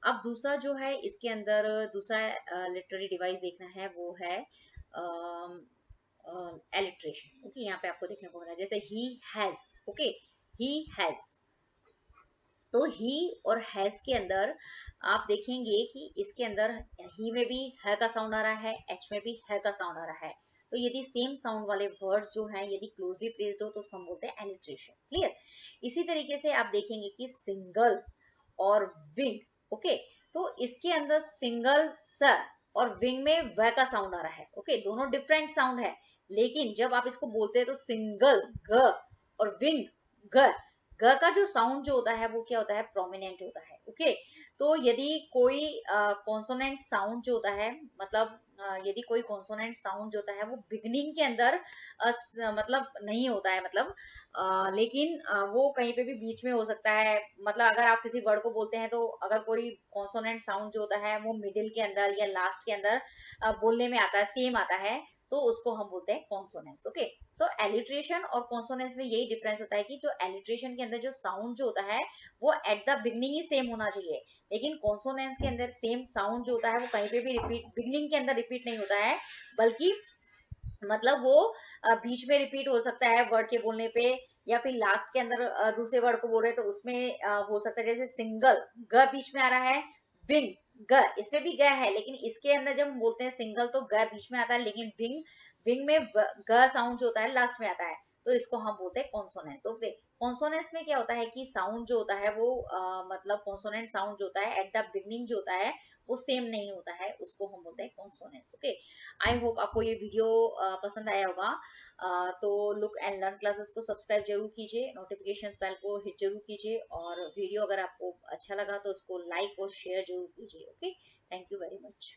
अब दूसरा जो है इसके अंदर दूसरा लिटररी डिवाइस देखना है वो है एलिट्रेशन। ओके, यहाँ पे आपको देखने को मिला जैसे he has. Okay, he has, तो ही और हैज के अंदर आप देखेंगे कि इसके अंदर ही में भी है का साउंड आ रहा है, एच में भी है का साउंड आ रहा है। तो यदि सेम साउंड वाले वर्ड्स जो हैं यदि क्लोजली प्लेस्ड हो तो उसको हम बोलते हैं एलिट्रेशन। क्लियर? इसी तरीके से आप देखेंगे कि सिंगल और विंग। ओके, तो इसके अंदर सिंगल स और विंग में व का साउंड आ रहा है। ओके, दोनों डिफरेंट साउंड है, लेकिन जब आप इसको बोलते हैं तो सिंगल ग और विंग ग, ग का जो साउंड जो होता है वो क्या होता है, प्रोमिनेंट होता है। ओके, तो यदि कोई कॉन्सोनेंट साउंड जो होता है, मतलब यदि कोई कॉन्सोनेंट साउंड जो होता है वो बिगनिंग के अंदर मतलब नहीं होता है, मतलब लेकिन वो कहीं पे भी बीच में हो सकता है। मतलब अगर आप किसी वर्ड को बोलते हैं तो अगर कोई कॉन्सोनेंट साउंड जो होता है वो मिडिल के अंदर या लास्ट के अंदर बोलने में आता है, सेम आता है, तो उसको हम बोलते हैं कॉन्सोनेंस। ओके, तो एलिट्रेशन और कॉन्सोनेंस में यही डिफरेंस होता है कि जो एलिट्रेशन के अंदर जो साउंड जो होता है वो at the beginning he same होना चाहिए, लेकिन कॉन्सोनेंस के अंदर सेम साउंड जो होता है वो कहीं पे भी रिपीट, बिगनिंग के अंदर रिपीट नहीं होता है, बल्कि मतलब वो बीच में रिपीट हो सकता है वर्ड के बोलने पे, या फिर लास्ट के अंदर दूसरे वर्ड को बोल रहे हैं तो उसमें हो सकता है, जैसे सिंगल ग बीच में आ रहा है, विंग ग, इसमें भी ग है, लेकिन इसके अंदर जब हम बोलते हैं सिंगल तो ग बीच में आता है, लेकिन विंग, विंग में ग साउंड जो होता है लास्ट में आता है, तो इसको हम बोलते हैं कॉन्सोनेंस। ओके, कॉन्सोनेंस में क्या होता है कि साउंड जो होता है वो मतलब कॉन्सोनेंट साउंड जो होता है एट द बिगनिंग जो होता है वो सेम नहीं होता है, उसको हम बोलते हैं कॉन्सोनेंस। ओके, आई होप आपको ये वीडियो पसंद आया होगा। तो लुक एंड लर्न क्लासेस को सब्सक्राइब जरूर कीजिए, नोटिफिकेशन बेल को हिट जरूर कीजिए, और वीडियो अगर आपको अच्छा लगा तो उसको लाइक और शेयर जरूर कीजिए। Okay, thank you very much.